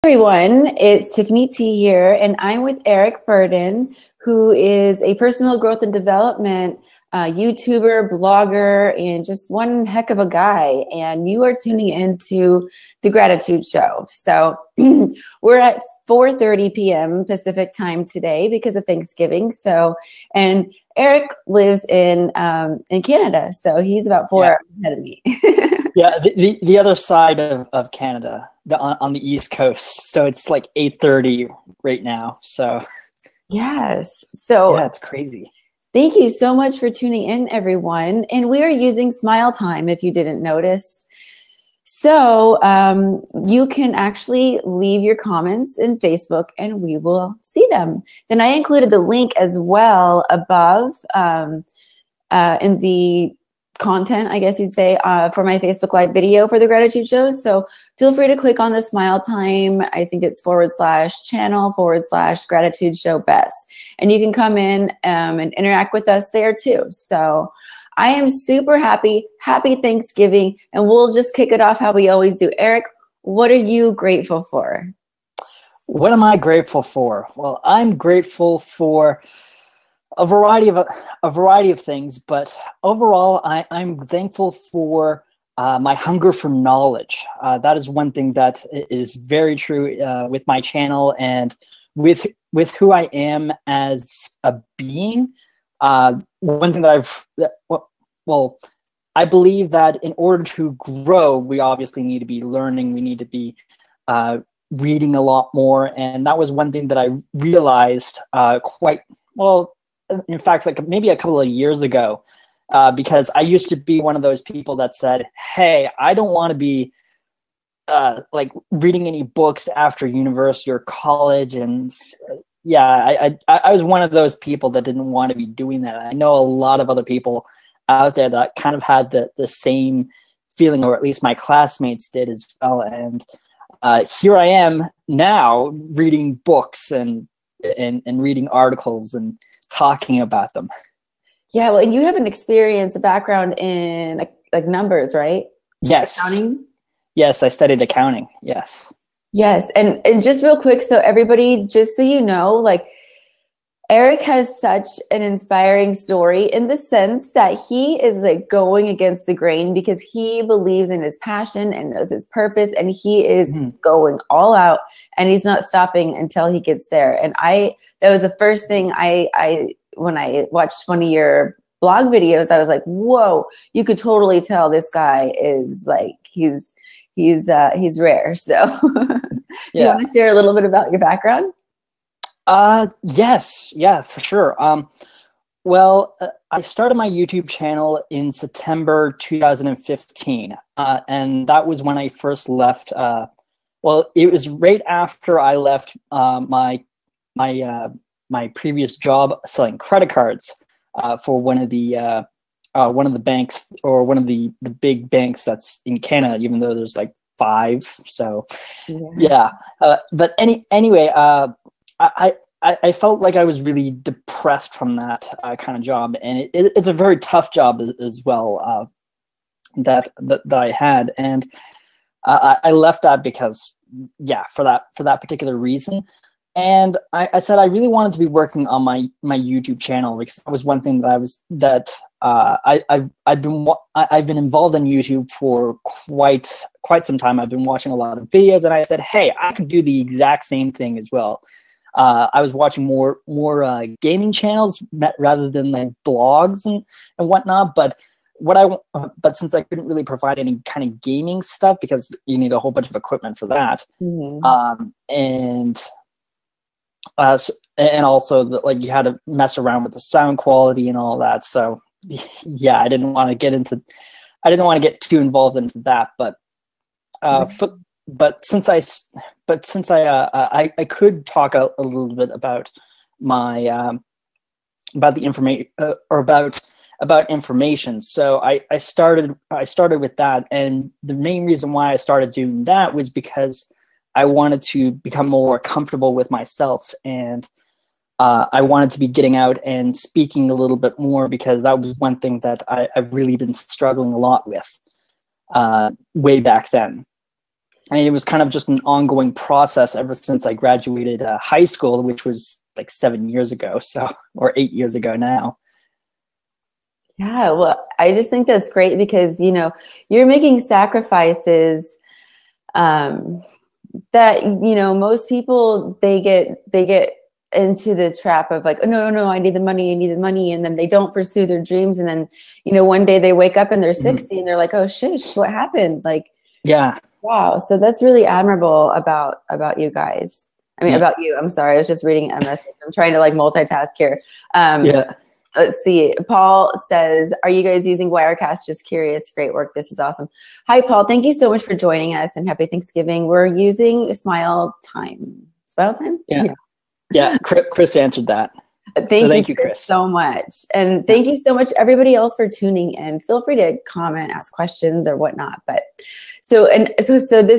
Everyone, it's Tiffany T here, and I'm with Eric Burdon, who is a personal growth and development YouTuber, blogger, and just one heck of a guy. And you are tuning into the Gratitude Show. So we're at 4:30 p.m. Pacific time today because of Thanksgiving. So, and Eric lives in Canada, so he's about 4 hours ahead of me. Yeah, the other side of Canada, on the East Coast. So it's like 8:30 right now. So yes. So yeah, it's crazy. Thank you so much for tuning in, everyone. And we are using Smile Time, if you didn't notice. So you can actually leave your comments in Facebook and we will see them. Then I included the link as well above in the content, I guess you'd say, for my Facebook Live video for the Gratitude Show. So feel free to click on the Smile Time. I think it's /channel/Gratitude Show Best. And you can come in and interact with us there too. So I am super happy. Happy Thanksgiving. And we'll just kick it off how we always do. Eric, what are you grateful for? What am I grateful for? Well, I'm grateful for a variety of things, but overall, I'm thankful for my hunger for knowledge. That is one thing that is very true with my channel and with who I am as a being. One thing that I believe that in order to grow, we obviously need to be learning. We need to be reading a lot more, and that was one thing that I realized quite well. In fact, like maybe a couple of years ago, because I used to be one of those people that said, hey, I don't want to be like reading any books after university or college. And yeah, I was one of those people that didn't want to be doing that. I know a lot of other people out there that kind of had the same feeling, or at least my classmates did as well. And here I am now reading books and reading articles and talking about them. Yeah, well, and you have an experience, a background in like numbers, right? Yes. Accounting? Yes, I studied accounting. Yes. Yes, and just real quick, so everybody, just so you know, like Eric has such an inspiring story in the sense that he is like going against the grain because he believes in his passion and knows his purpose, and he is going all out, and he's not stopping until he gets there. And that was the first thing I when I watched one of your blog videos, I was like, whoa, you could totally tell this guy is like, he's rare. So do you want to share a little bit about your background? Yes. Yeah, for sure. Well, I started my YouTube channel in September 2015. And that was when I first left. Well, it was right after I left, my previous job selling credit cards, for one of the banks, or one of the big banks that's in Canada, even though there's like 5. So yeah. But anyway, I felt like I was really depressed from that kind of job, and it's a very tough job as well, that I had, and I left that because for that particular reason. And I said I really wanted to be working on my YouTube channel, because that was one thing that I've been involved in YouTube for quite some time. I've been watching a lot of videos, and I said, hey, I could do the exact same thing as well. I was watching more gaming channels rather than like blogs and whatnot. But since I couldn't really provide any kind of gaming stuff, because you need a whole bunch of equipment for that, and also like you had to mess around with the sound quality and all that. So yeah, I didn't want to get too involved into that. But since I could talk a little bit about my about the information, or about information. So I started with that, and the main reason why I started doing that was because I wanted to become more comfortable with myself, and I wanted to be getting out and speaking a little bit more, because that was one thing that I've really been struggling a lot with way back then. and it was kind of just an ongoing process ever since I graduated high school, which was like 7 years ago, so, or 8 years ago now. Yeah, well, I just think that's great because, you know, you're making sacrifices that, you know, most people, they get into the trap of like, oh, no, I need the money, and then they don't pursue their dreams, and then, you know, one day they wake up and they're 60 and they're like, oh shish, what happened? Like, yeah, wow. So that's really admirable about you guys. I mean, about you. I'm sorry, I was just reading a message. I'm trying to like multitask here. Yeah. Let's see. Paul says, are you guys using Wirecast? Just curious. Great work. This is awesome. Hi, Paul. Thank you so much for joining us, and happy Thanksgiving. We're using Smile Time. Smile Time? Yeah. Chris answered that. Thank you, Chris, so much. And thank you so much, everybody else, for tuning in. Feel free to comment, ask questions or whatnot. But so this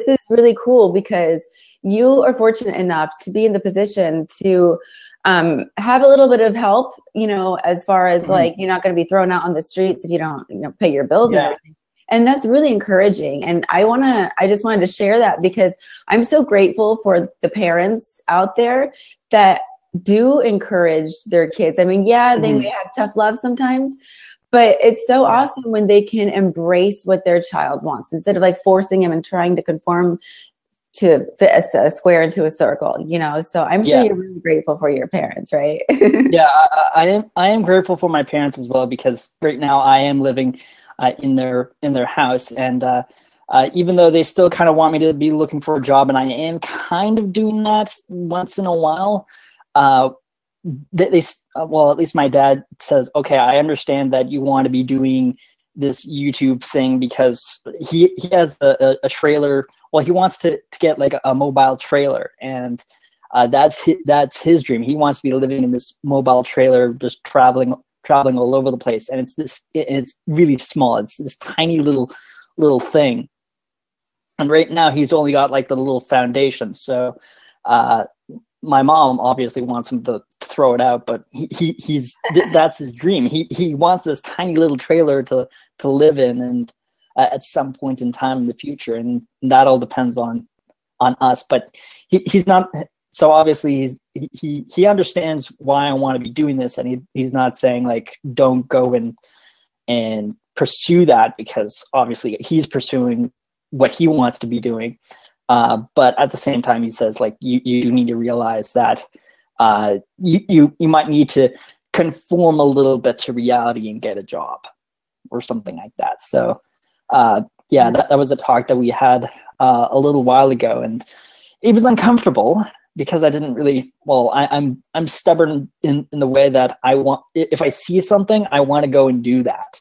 is really cool because you are fortunate enough to be in the position to have a little bit of help, you know, as far as like, you're not going to be thrown out on the streets if you don't, you know, pay your bills and everything. And that's really encouraging. And I just wanted to share that because I'm so grateful for the parents out there that do encourage their kids. I mean, yeah, they may have tough love sometimes, but it's so awesome when they can embrace what their child wants instead of like forcing them and trying to conform to fit a square into a circle, you know? So I'm sure you're really grateful for your parents, right? Yeah, I am grateful for my parents as well, because right now I am living in their house, and even though they still kind of want me to be looking for a job, and I am kind of doing that once in a while, well, at least my dad says, okay, I understand that you want to be doing this YouTube thing because he has a trailer. Well, he wants to get like a mobile trailer, and that's his dream. He wants to be living in this mobile trailer, just traveling all over the place. And it's really small. It's this tiny little thing. And right now he's only got like the little foundation. So my mom obviously wants him to throw it out, but he's that's his dream. He wants this tiny little trailer to live in, and at some point in time in the future, and that all depends on us. But he's not. So obviously he understands why I want to be doing this, and he's not saying like don't go and pursue that, because obviously he's pursuing what he wants to be doing. But at the same time, he says like you need to realize that you might need to conform a little bit to reality and get a job or something like that. So that was a talk that we had a little while ago, and it was uncomfortable because I didn't really. Well, I'm stubborn in the way that if I see something, I want to go and do that,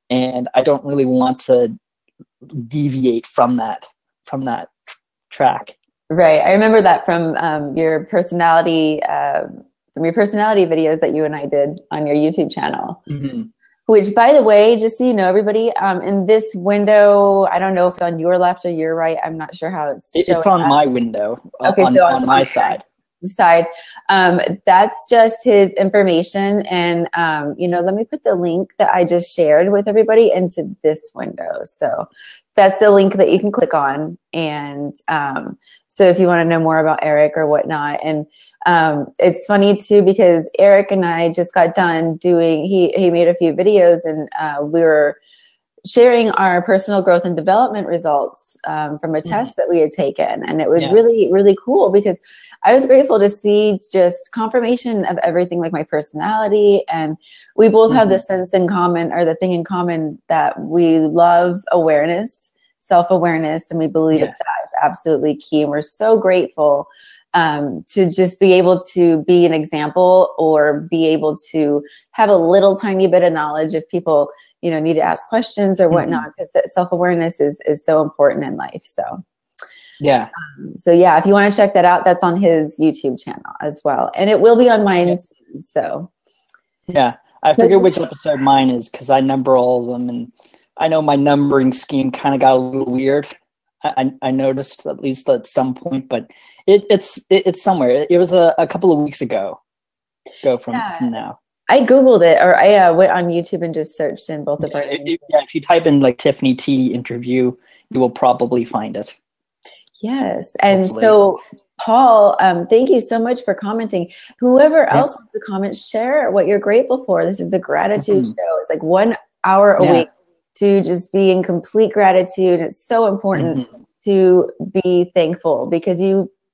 and I don't really want to deviate from that track. Right. I remember that from your personality videos that you and I did on your YouTube channel. Which, by the way, just so you know, everybody, in this window, I don't know if it's on your left or your right. I'm not sure how it's on my window. Okay, on my side. That's just his information, and let me put the link that I just shared with everybody into this window. So that's the link that you can click on, and so if you want to know more about Eric or whatnot. And it's funny too, because Eric and I just got done doing, he made a few videos, and we were sharing our personal growth and development results from a test that we had taken. And it was really, really cool, because I was grateful to see just confirmation of everything, like my personality. And we both have the sense in common, or the thing in common, that we love awareness, self-awareness, and we believe that is absolutely key. And we're so grateful to just be able to be an example, or be able to have a little tiny bit of knowledge if people, need to ask questions or whatnot, because self-awareness is so important in life. So if you want to check that out, that's on his YouTube channel as well. And it will be on mine soon. So I forget which episode mine is, because I number all of them, and I know my numbering scheme kind of got a little weird. I noticed, at least at some point, but it's somewhere. It was a couple of weeks ago. From now. I Googled it, or I went on YouTube and just searched in both of our names. If you type in like Tiffany T interview, you will probably find it. Yes. And hopefully. so, Paul, thank you so much for commenting. Whoever else wants to comment, share what you're grateful for. This is the gratitude show. It's like 1 hour a week to just be in complete gratitude. It's so important to be thankful, because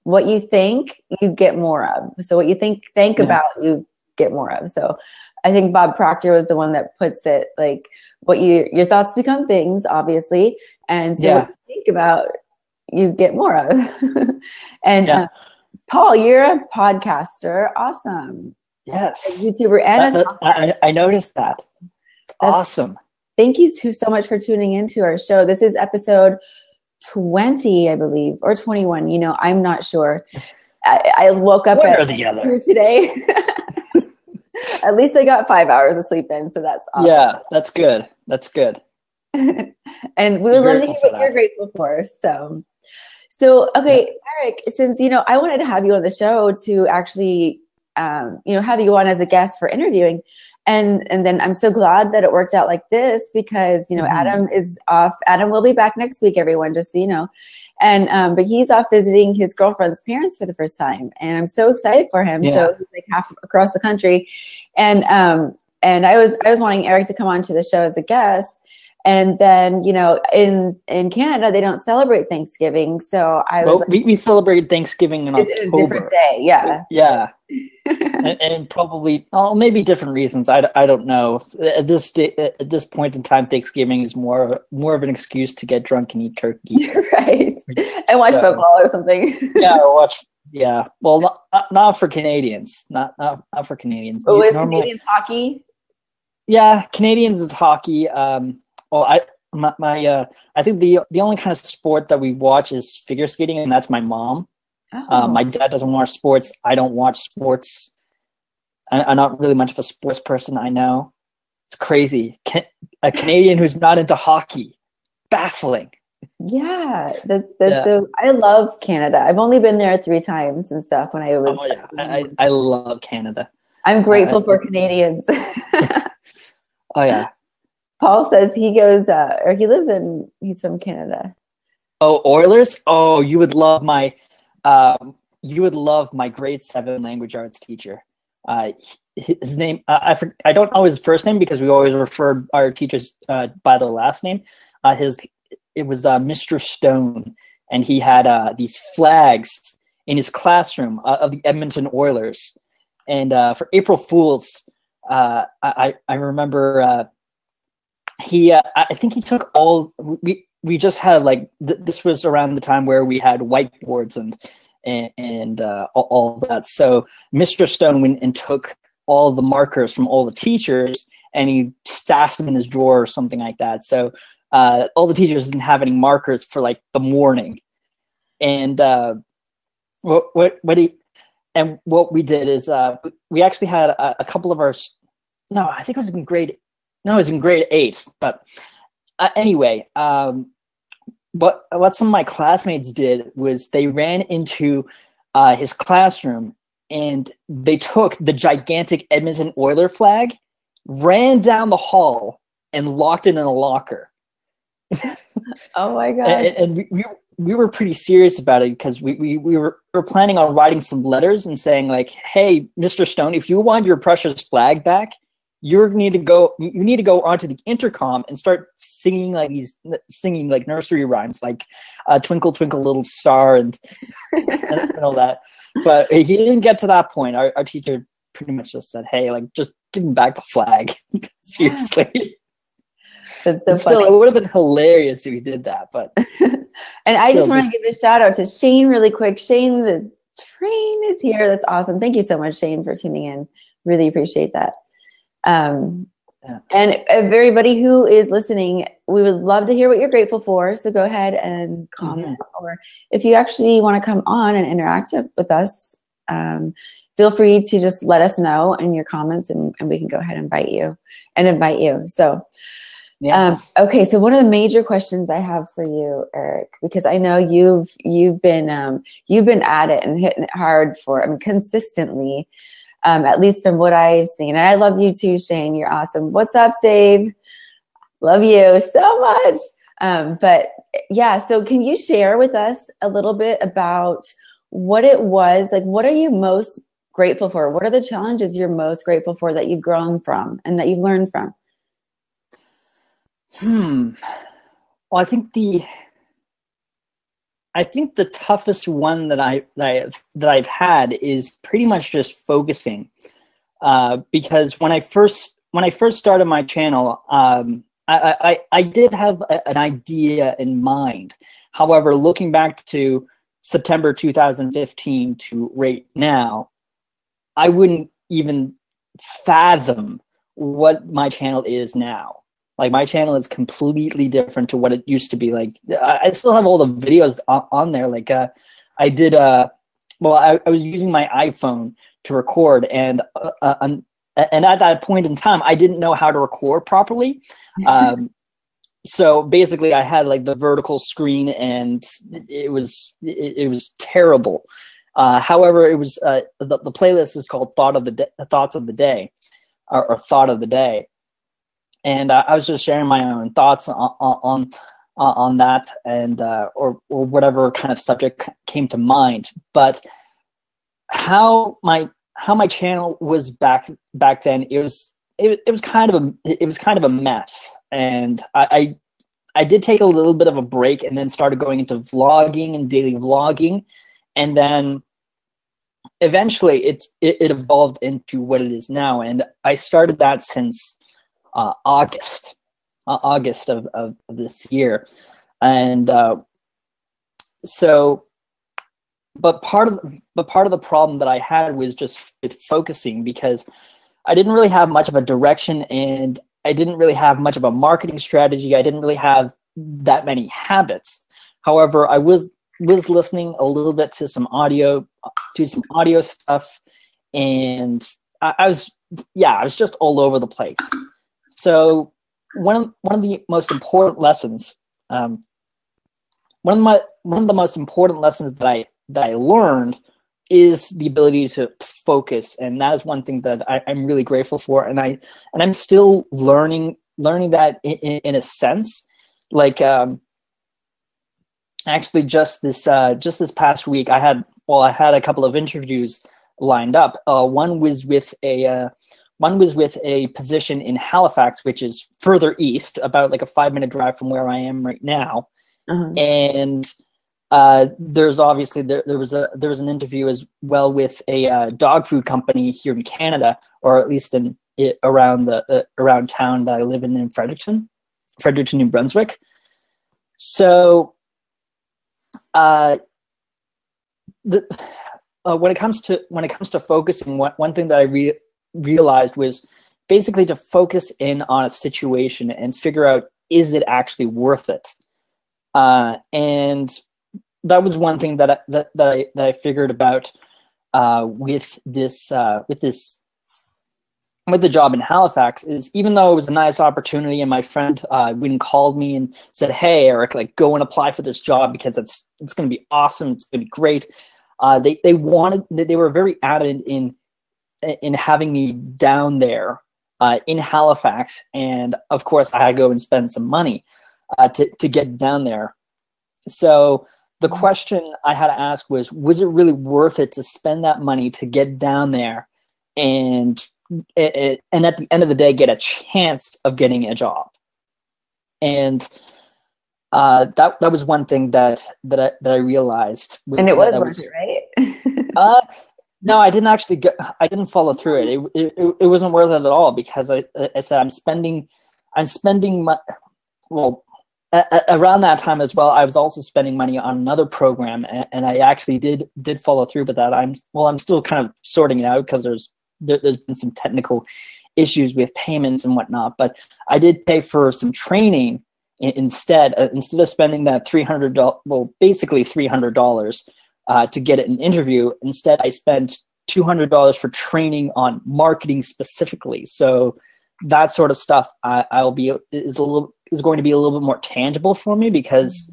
what you think, you get more of. So what you think about, you get more of. So I think Bob Proctor was the one that puts it like, your thoughts become things, obviously. And so what you think about, you get more of. And Paul, you're a podcaster. Awesome. Yes. A YouTuber and I noticed that. Awesome. Thank you so much for tuning into our show. This is episode 20, I believe, or 21. You know, I'm not sure. I woke up one or the other today. At least I got 5 hours of sleep in, so that's awesome. Yeah, that's good. That's good. And we would love to hear what you're grateful for. So okay, Eric, since, I wanted to have you on the show to actually, have you on as a guest for interviewing. And then I'm so glad that it worked out like this, because, Adam is off. Adam will be back next week, everyone, just so you know. And, but he's off visiting his girlfriend's parents for the first time. And I'm so excited for him. Yeah. So he's like half across the country. And I was wanting Eric to come on to the show as a guest. And then, in Canada, they don't celebrate Thanksgiving. So we celebrate Thanksgiving in October. A different day. Yeah. Yeah. and probably, maybe different reasons. I don't know. At this point in time, Thanksgiving is more of an excuse to get drunk and eat turkey. Right. And watch football or something. Yeah. Well, not for Canadians. Not for Canadians. Oh, is Canadians hockey? Yeah, Canadians is hockey. Well, I think the only kind of sport that we watch is figure skating, and that's my mom. Oh. My dad doesn't watch sports. I don't watch sports. I'm not really much of a sports person. I know, it's crazy. A Canadian who's not into hockey, baffling. Yeah, that's so. I love Canada. I've only been there 3 times and stuff when I was. Oh yeah, I love Canada. I'm grateful for Canadians. Oh yeah. Paul says he goes, or he's from Canada. Oh, Oilers! Oh, you would love my grade 7 language arts teacher. His name, I don't know his first name, because we always refer our teachers by their last name. It was Mr. Stone, and he had these flags in his classroom of the Edmonton Oilers. And for April Fools, I remember. I think he took we just had this was around the time where we had whiteboards and all that. So Mr. Stone went and took all the markers from all the teachers, and he stashed them in his drawer or something like that. So all the teachers didn't have any markers for the morning. And what we did is we actually had a couple of I think it was in grade 8. But anyway, what some of my classmates did was they ran into his classroom, and they took the gigantic Edmonton Oiler flag, ran down the hall, and locked it in a locker. Oh my God! And we were pretty serious about it, because we were planning on writing some letters and saying "Hey, Mr. Stone, if you want your precious flag back, you need to go onto the intercom and start singing nursery rhymes, Twinkle Twinkle Little Star and all that." But he didn't get to that point. Our teacher pretty much just said, "Hey, just give him back the flag." Seriously. That's so funny. Still, it would have been hilarious if he did that. But and I just want to give a shout out to Shane really quick. Shane, the train is here. That's awesome. Thank you so much, Shane, for tuning in. Really appreciate that. And everybody who is listening, we would love to hear what you're grateful for. So go ahead and comment, or if you actually want to come on and interact with us, feel free to just let us know in your comments, and we can go ahead and invite you. So, yes. Okay. So one of the major questions I have for you, Eric, because I know you've been at it and hitting it hard consistently. At least from what I've seen. And I love you too, Shane. You're awesome. What's up, Dave? Love you so much. But yeah, so can you share with us a little bit about what it was? Like, what are you most grateful for? What are the challenges you're most grateful for that you've grown from and that you've learned from? Well, I think the toughest one that I've had is pretty much just focusing, because when I first started my channel, I did have an idea in mind. However, looking back to September 2015 to right now, I wouldn't even fathom what my channel is now. Like, my channel is completely different to what it used to be. Like, I still have all the videos on there. Like, I did, well, I was using my iPhone to record, and at that point in time, I didn't know how to record properly. So basically, I had like the vertical screen, and it was terrible. However, it was the playlist is called Thoughts of the Day, or Thought of the Day. And I was just sharing my own thoughts on that, and or whatever kind of subject came to mind. But how my channel was back then, it was kind of a mess. And I did take a little bit of a break, and then started going into vlogging and daily vlogging, and then eventually it evolved into what it is now. And I started that since August of this year. And so, but part of the problem that I had was just with focusing, because I didn't really have much of a direction, and I didn't really have much of a marketing strategy. I didn't really have that many habits. However, I was listening a little bit to some audio stuff, and I was just all over the place. So one of the most important lessons, one of the most important lessons that I learned is the ability to focus, and that is one thing that I'm really grateful for, and I'm still learning that in a sense. Like, actually, just this past week, I had a couple of interviews lined up. One was with a position in Halifax, which is further east, about like a 5-minute drive from where I am right now. Uh-huh. And there's obviously there was an interview as well with a dog food company here in Canada, or at least around town that I live in Fredericton, New Brunswick. So when it comes to focusing, one thing that I realized was basically to focus in on a situation and figure out, is it actually worth it? And that was one thing that I figured about with the job in Halifax, is even though it was a nice opportunity, and my friend went and called me and said, "Hey, Eric, like, go and apply for this job because it's going to be awesome. It's going to be great." They were very adamant in having me down there in Halifax, and of course I had to go and spend some money to get down there. So the question I had to ask was it really worth it to spend that money to get down there and at the end of the day get a chance of getting a job? And that was one thing that I realized. And it was worth it, right? No, I didn't follow through it. It wasn't worth it at all, because I said I'm spending around that time as well, I was also spending money on another program, and I actually did follow through with that. I'm still kind of sorting it out, because there's been some technical issues with payments and whatnot. But I did pay for some training instead of spending that basically $300 to get an interview. Instead, I spent $200 for training on marketing specifically. So that sort of stuff is going to be a little bit more tangible for me, because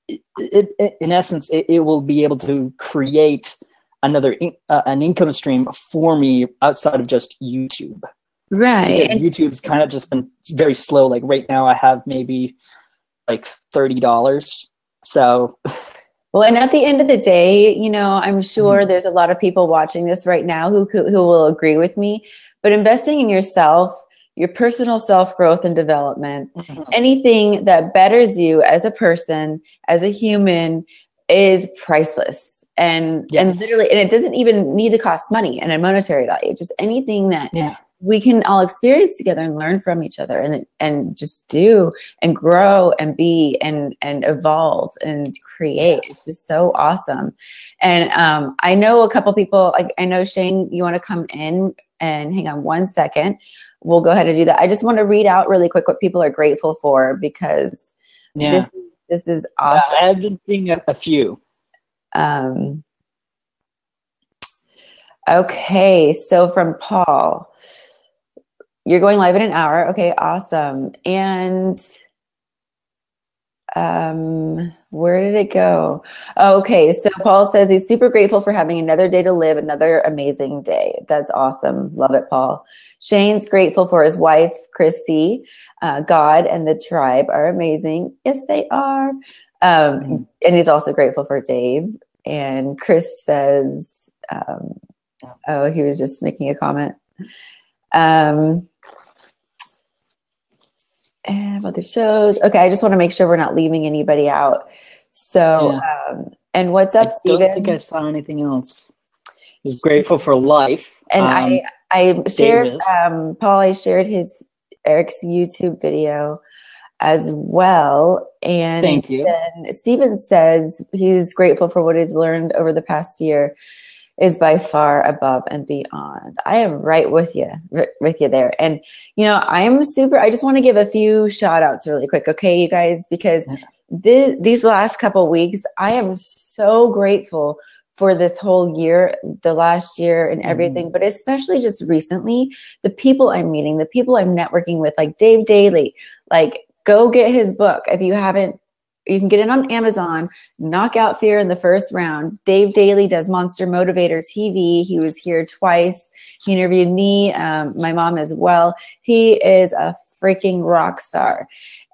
in essence, it will be able to create an income stream for me outside of just YouTube. Right. Because YouTube's kind of just been very slow. Like right now, I have maybe like $30. So Well, and at the end of the day, you know, I'm sure there's a lot of people watching this right now who will agree with me, but investing in yourself, your personal self-growth and development, anything that betters you as a person, as a human, is priceless. And literally, and it doesn't even need to cost money and a monetary value, just anything that we can all experience together and learn from each other, and just do and grow and be and evolve and create. It's just so awesome. And I know a couple people, like I know Shane, you want to come in, and hang on one second. We'll go ahead and do that. I just want to read out really quick what people are grateful for, because this is awesome. I've been seeing a few. Okay, so from Paul, you're going live in an hour. Okay, awesome. And where did it go? Okay, so Paul says he's super grateful for having another day to live, another amazing day. That's awesome. Love it, Paul. Shane's grateful for his wife, Christy. God and the tribe are amazing. Yes, they are. And he's also grateful for Dave. And Chris says, oh, he was just making a comment. And other shows. Okay, I just want to make sure we're not leaving anybody out. So, and what's up, Steven? I don't think I saw anything else. He's grateful for life. And I shared, Paul, I shared Eric's YouTube video as well. And thank you. Then Steven says he's grateful for what he's learned over the past year is by far above and beyond. I am right with you there. And, you know, I just want to give a few shout outs really quick. Okay, you guys, because these last couple of weeks, I am so grateful for this whole year, the last year and everything, but especially just recently, the people I'm meeting, the people I'm networking with, like Dave Daly, like go get his book. If you haven't, you can get it on Amazon, Knock Out Fear in the First Round. Dave Daly does Monster Motivator TV. He was here twice. He interviewed me, my mom as well. He is a freaking rock star.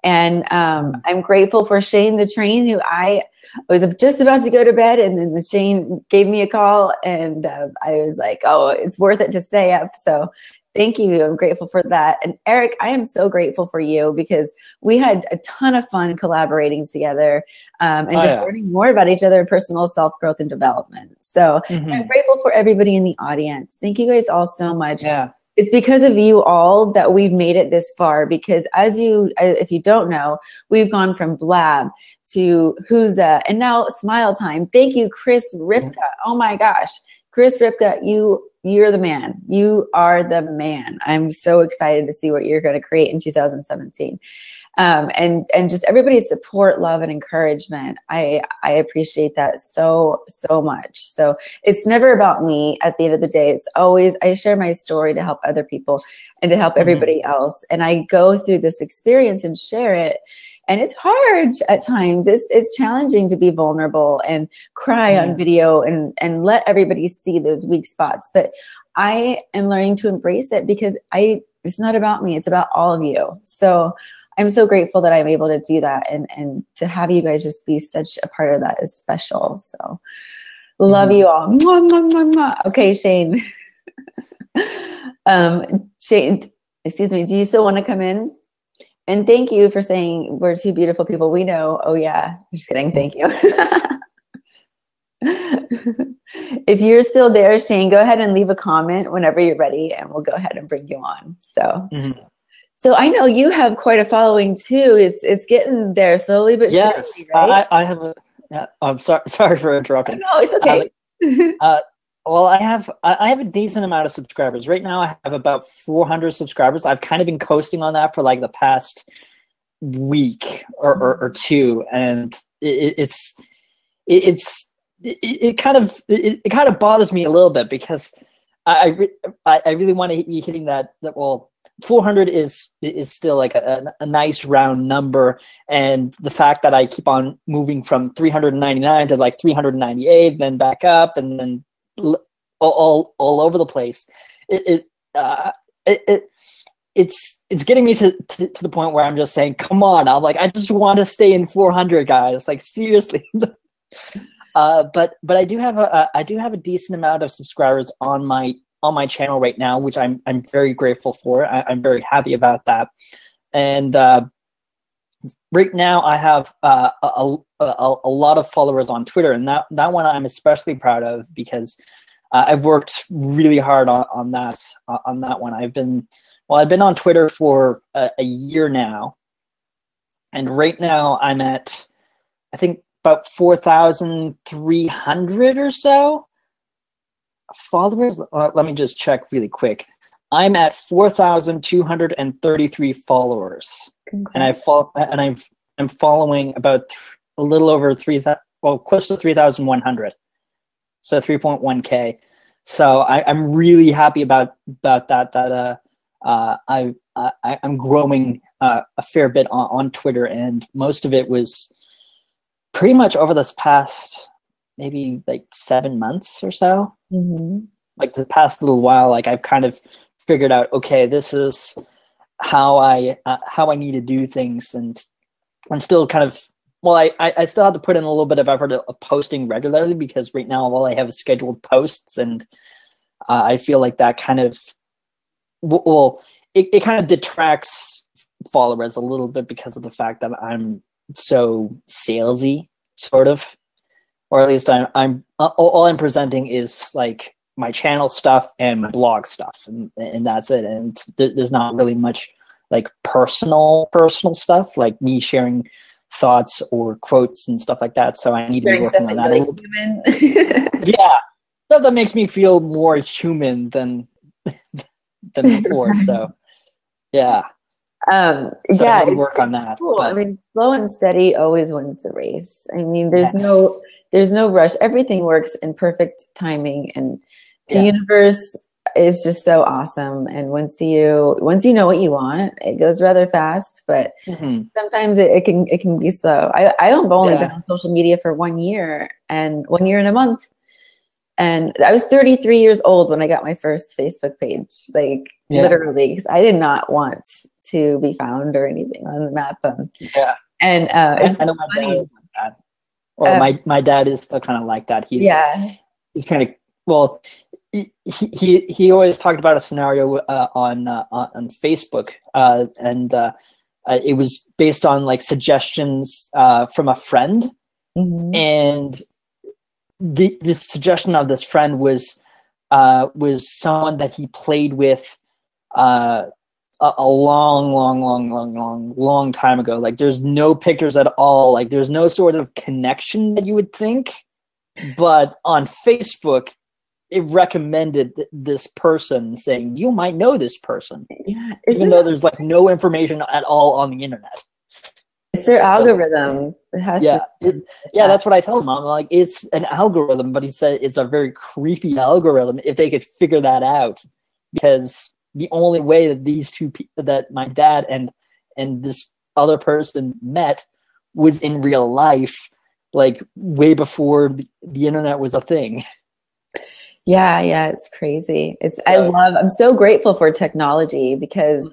And I'm grateful for Shane the Train, who I was just about to go to bed, and then Shane gave me a call, and I was like, oh, it's worth it to stay up. So thank you. I'm grateful for that. And Eric, I am so grateful for you, because we had a ton of fun collaborating together and learning more about each other, personal self-growth and development. So I'm grateful for everybody in the audience. Thank you guys all so much. Yeah. It's because of you all that we've made it this far, because if you don't know, we've gone from Blab to Who'sa and now Smile Time. Thank you, Chris Ripka. Oh my gosh. Chris Ripka, you're the man. You are the man. I'm so excited to see what you're going to create in 2017. And just everybody's support, love, and encouragement. I appreciate that so much. So it's never about me at the end of the day. It's always, I share my story to help other people and to help everybody else. And I go through this experience and share it. And it's hard at times. It's challenging to be vulnerable and cry on video and let everybody see those weak spots. But I am learning to embrace it, because it's not about me. It's about all of you. So I'm so grateful that I'm able to do that, and to have you guys just be such a part of that is special. So love you all. Mwah, mwah, mwah, mwah. Okay, Shane. Shane, excuse me. Do you still want to come in? And thank you for saying we're two beautiful people. We know. Oh yeah. I'm just kidding. Thank you. If you're still there, Shane, go ahead and leave a comment whenever you're ready, and we'll go ahead and bring you on. So, so I know you have quite a following too. It's getting there slowly but surely, right? I have a. I'm sorry for interrupting. No, it's okay. Well, I have a decent amount of subscribers. Right now, I have about 400 subscribers. I've kind of been coasting on that for like the past week or two, and it kind of bothers me a little bit, because I really want to be hitting that. Well, 400 is still like a nice round number, and the fact that I keep on moving from 399 to like 398, then back up, and then all over the place. it's getting me to the point where I'm just saying, come on, I'm like, I just want to stay in 400, guys. Like, seriously. But I do have a decent amount of subscribers on my channel right now, which I'm very grateful for. I'm very happy about that. And right now I have a lot of followers on Twitter, and that one I'm especially proud of because I've worked really hard on that one. I've been on Twitter for a year now, and right now I'm at, I think, about 4,300 or so followers. Let me just check really quick. I'm at 4,233 followers, and I'm following about a little over 3,000, well, close to 3,100, so 3.1K. So I'm really happy about that. That I'm growing a fair bit on Twitter, and most of it was pretty much over this past maybe like 7 months or so. Mm-hmm. Like the past little while, like I've kind of figured out, okay, this is how I need to do things, and I'm still kind of, well, I still have to put in a little bit of effort of posting regularly, because right now all I have is scheduled posts, and I feel like that kind of, well, it kind of detracts followers a little bit because of the fact that I'm so salesy, sort of, or at least I'm all I'm presenting is like my channel stuff and my blog stuff, and that's it. And there's not really much like personal stuff, like me sharing thoughts or quotes and stuff like that. So I need to be working on that a little bit. Yeah, stuff that makes me feel more human than before. So yeah. So I need to work on that. Cool. I mean, slow and steady always wins the race. I mean, there's no rush. Everything works in perfect timing, and the universe is just so awesome. And once you know what you want, it goes rather fast, but sometimes it can be slow. I've only been on social media for 1 year and 1 year and a month. And I was 33 years old when I got my first Facebook page, like literally, because I did not want to be found or anything on the map. And it's I know my dad is like that. Well, my dad is still kind of like that. He's kind of, well, he always talked about a scenario on Facebook, and it was based on like suggestions from a friend, and the suggestion of this friend was someone that he played with a long time ago. Like there's no pictures at all. Like there's no sort of connection that you would think, but on Facebook, it recommended this person, saying you might know this person, even though there's like no information at all on the internet. It's their algorithm. It has that's what I tell him. I'm like, it's an algorithm, but he said it's a very creepy algorithm if they could figure that out, because the only way that these two people, that my dad and this other person met, was in real life, like way before the internet was a thing. Yeah, it's crazy. I'm so grateful for technology, because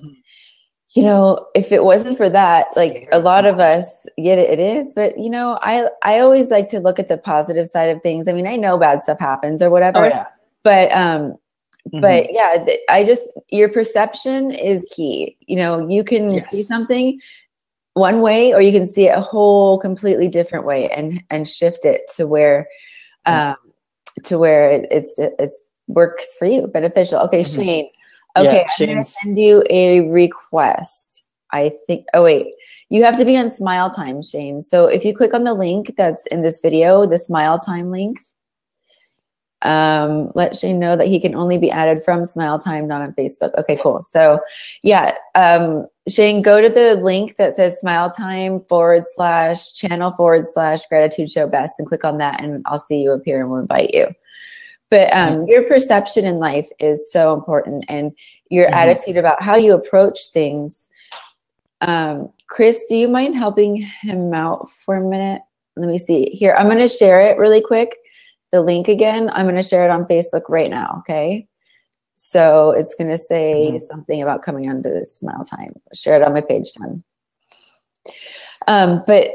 you know, if it wasn't for that, like a lot of us, it is, but you know, I always like to look at the positive side of things. I mean, I know bad stuff happens or whatever, but your perception is key. You know, you can see something one way, or you can see it a whole completely different way, and shift it to where it's works for you, beneficial. Okay, Shane. Okay, I'm going to send you a request. I think, oh wait, you have to be on Smile Time, Shane. So if you click on the link that's in this video, the Smile Time link, let Shane know that he can only be added from Smile Time, not on Facebook. Okay, cool. So Shane, go to the link that says Smile Time /channel/gratitude show best, and click on that, and I'll see you appear and we'll invite you. But your perception in life is so important, and your attitude about how you approach things. Chris, do you mind helping him out for a minute? Let me see. Here, I'm going to share it really quick, the link again. I'm going to share it on Facebook right now, okay? So it's going to say something about coming onto this smile time. Share it on my page, Tom. But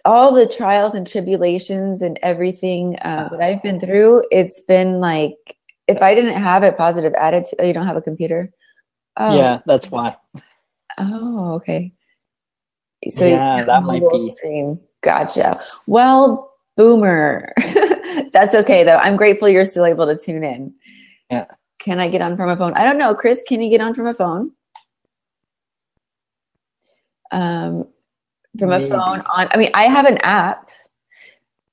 all the trials and tribulations and everything that I've been through, it's been like, if I didn't have a positive attitude, oh, you don't have a computer? Oh. Yeah, that's why. Oh, okay. So yeah, that might be. Stream. Gotcha. Well, boomer. That's okay, though. I'm grateful you're still able to tune in. Yeah. Can I get on from a phone? I don't know. Chris, can you get on from a phone? From a phone on. I mean, I have an app.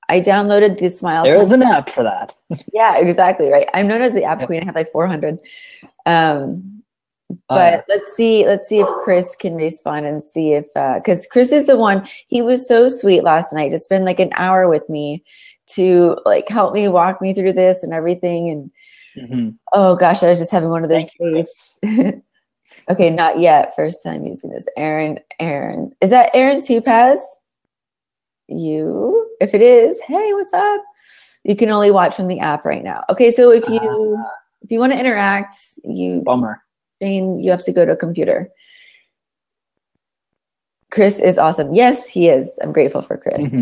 I downloaded the Smile. There is an app for that. Yeah, exactly. Right. I'm known as the app queen. I have like 400. But let's see if Chris can respond and see if, because Chris is the one, he was so sweet last night to spend like an hour with me to like help me walk me through this and everything. And oh gosh, I was just having one of those days. Okay, not yet. First time using this. Aaron. Is that Aaron Tupaz? You? If it is, hey, what's up? You can only watch from the app right now. Okay, so if you want to interact, Bummer. Jane, you have to go to a computer. Chris is awesome. Yes, he is. I'm grateful for Chris.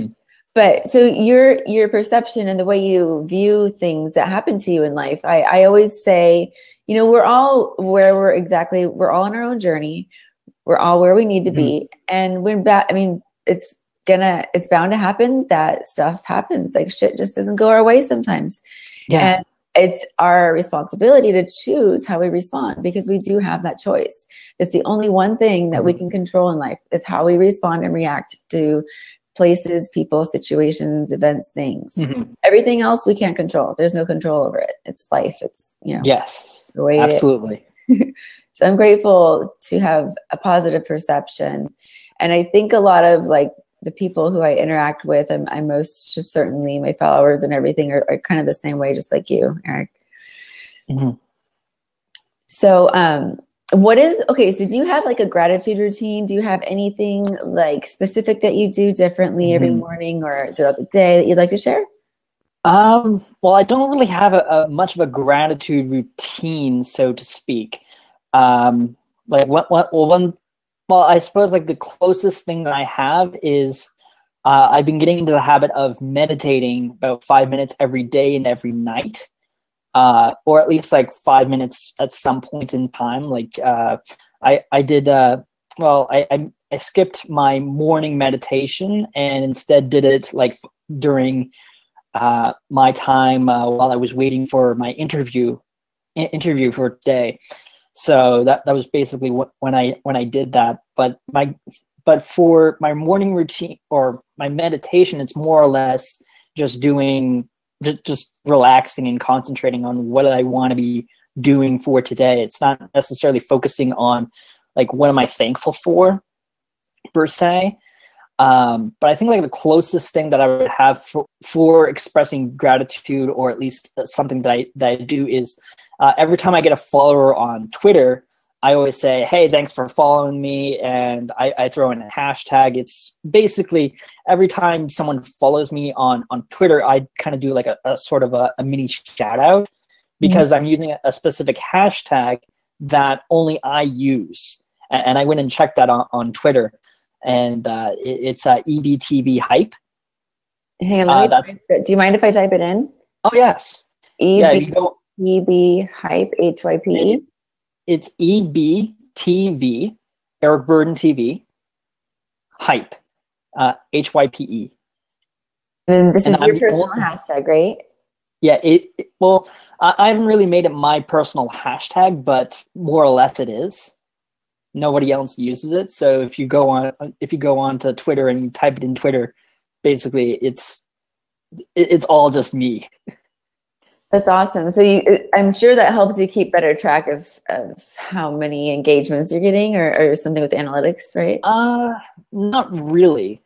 But so your perception and the way you view things that happen to you in life, I always say, you know, we're all on our own journey. We're all where we need to be. And it's bound to happen that stuff happens. Like shit just doesn't go our way sometimes. Yeah. And it's our responsibility to choose how we respond, because we do have that choice. It's the only one thing that we can control in life is how we respond and react to places, people, situations, events, things. Everything else we can't control. There's no control over it. It's life. It's, you know. Yes, the way absolutely. So I'm grateful to have a positive perception. And I think a lot of like the people who I interact with, I'm most certainly my followers and everything are kind of the same way, just like you, Eric. So, so do you have like a gratitude routine? Do you have anything like specific that you do differently every morning or throughout the day that you'd like to share? Well, I don't really have a much of a gratitude routine, so to speak. Well, I suppose like the closest thing that I have is I've been getting into the habit of meditating about 5 minutes every day and every night, or at least like 5 minutes at some point in time. Like I skipped my morning meditation and instead did it like during my time while I was waiting for my interview for today. So that was basically when I did that. But for my morning routine or my meditation, it's more or less just relaxing and concentrating on what I want to be doing for today. It's not necessarily focusing on like what am I thankful for per se. But I think like the closest thing that I would have for expressing gratitude, or at least something that I do, is every time I get a follower on Twitter, I always say, hey, thanks for following me. And I throw in a hashtag. It's basically every time someone follows me on Twitter, I kind of do like a sort of a mini shout out, because I'm using a specific hashtag that only I use. And I went and checked that on Twitter. And it's EBTV hype. Hang on, do you mind if I type it in? Oh yes. EB hype, HYPE. It's EBTV, Eric Burdon TV, hype, HYPE. And this is your personal hashtag, right? Yeah. Well, I haven't really made it my personal hashtag, but more or less it is. Nobody else uses it. So if you go on to Twitter and you type it in Twitter, basically it's all just me. That's awesome. So I'm sure that helps you keep better track of how many engagements you're getting, or something with analytics, right? Not really.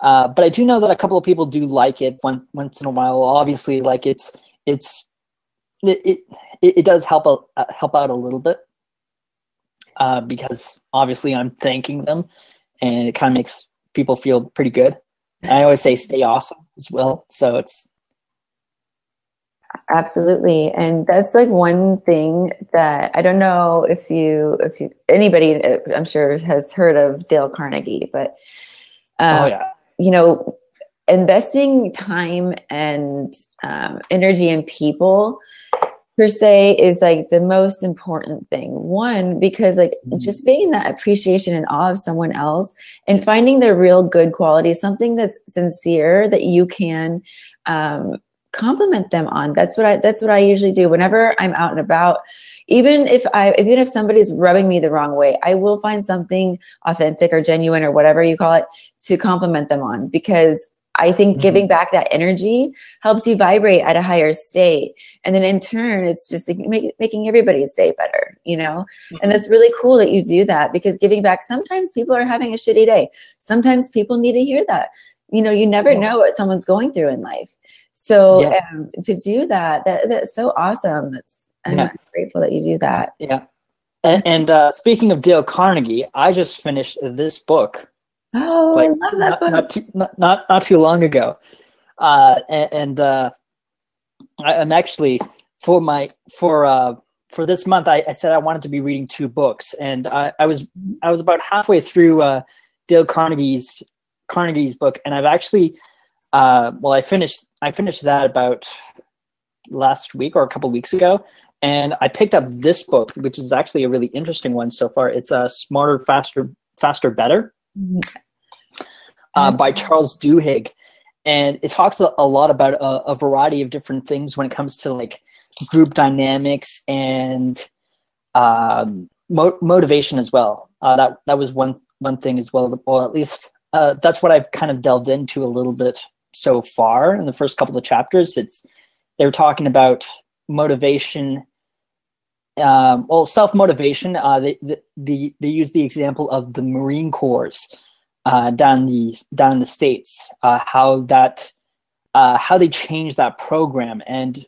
But I do know that a couple of people do like it once in a while. Obviously, like it does help out a little bit. Because obviously I'm thanking them, and it kind of makes people feel pretty good. And I always say stay awesome as well. So Absolutely. And that's like one thing that I don't know if you, anybody I'm sure has heard of Dale Carnegie, but, Oh um, yeah. you know, investing time and energy in people per se is like the most important thing. One, because like just being that appreciation and awe of someone else and finding their real good qualities, something that's sincere that you can compliment them on. That's what I usually do whenever I'm out and about. Even if somebody's rubbing me the wrong way, I will find something authentic or genuine or whatever you call it to compliment them on, because I think giving back that energy helps you vibrate at a higher state. And then in turn, it's just like making everybody's day better, you know? And it's really cool that you do that, because giving back, sometimes people are having a shitty day. Sometimes people need to hear that. You know, you never know what someone's going through in life. So Yes. to do that's so awesome. I'm grateful that you do that. Yeah. And speaking of Dale Carnegie, I just finished this book. Oh, I Like love that book. not too long ago, I'm actually for this month I said I wanted to be reading 2 books, and I was about halfway through Dale Carnegie's book, and I've actually I finished that about last week or a couple weeks ago, and I picked up this book, which is actually a really interesting one so far. It's Smarter, Faster, Better. By Charles Duhigg, and it talks a lot about a variety of different things when it comes to like group dynamics and motivation as well. That was one thing as well. Well, at least that's what I've kind of delved into a little bit so far in the first couple of chapters. They're talking about motivation. Self-motivation. They use the example of the Marine Corps. Down in the States, how they changed that program. And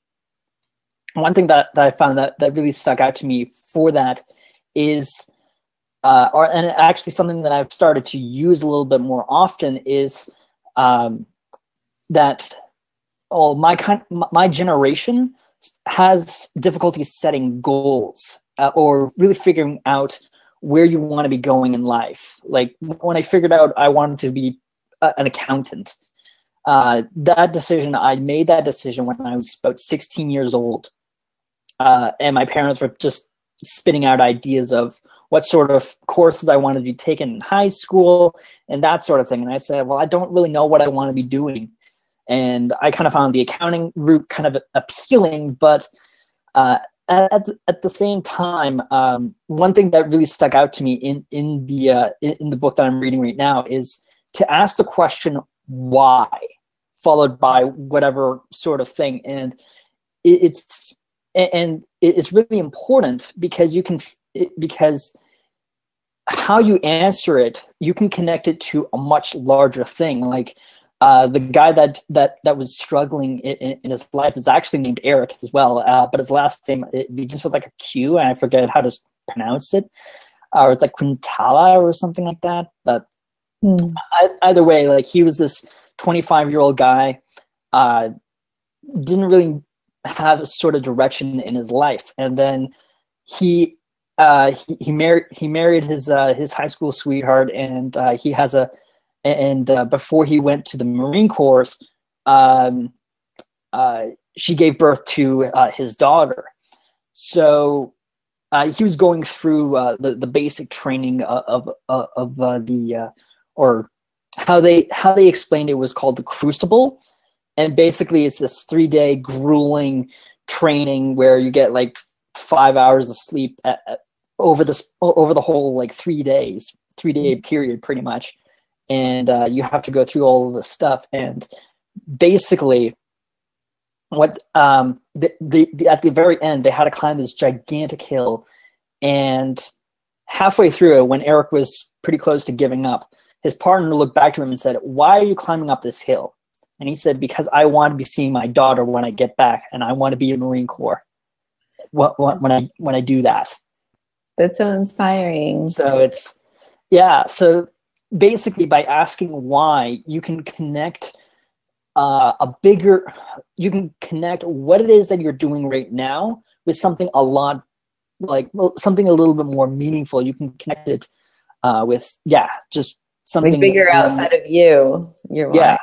one thing that I found that really stuck out to me for that is, and actually something that I've started to use a little bit more often is that my generation has difficulty setting goals or really figuring out where you want to be going in life. Like when I figured out I wanted to be an accountant, I made that decision when I was about 16 years old. And my parents were just spitting out ideas of what sort of courses I wanted to be taking in high school and that sort of thing. And I said, well, I don't really know what I want to be doing. And I kind of found the accounting route kind of appealing, but at the same time, one thing that really stuck out to me in the book that I'm reading right now is to ask the question why, followed by whatever sort of thing, and it's really important because because how you answer it, you can connect it to a much larger thing. Like the guy that was struggling in his life is actually named Eric as well, but his last name, it begins with like a Q, and I forget how to pronounce it, or it's like Quintala or something like that. But either way, like he was this 25-year-old guy, didn't really have a sort of direction in his life, and then he married his high school sweetheart, and he has before he went to the Marine Corps, she gave birth to his daughter. So he was going through the basic training of or how they explained it was called the Crucible, and basically it's this 3-day grueling training where you get like 5 hours of sleep over the whole like 3-day period pretty much. And you have to go through all of this stuff. And basically, what at the very end, they had to climb this gigantic hill. And halfway through it, when Eric was pretty close to giving up, his partner looked back to him and said, "Why are you climbing up this hill?" And he said, "Because I want to be seeing my daughter when I get back, and I want to be a Marine Corps when I do that." That's so inspiring. So so basically by asking why, you can connect a bigger, you can connect what it is that you're doing right now with something a lot, like something a little bit more meaningful. You can connect it with, just Like something bigger really, outside of you, your why. yeah,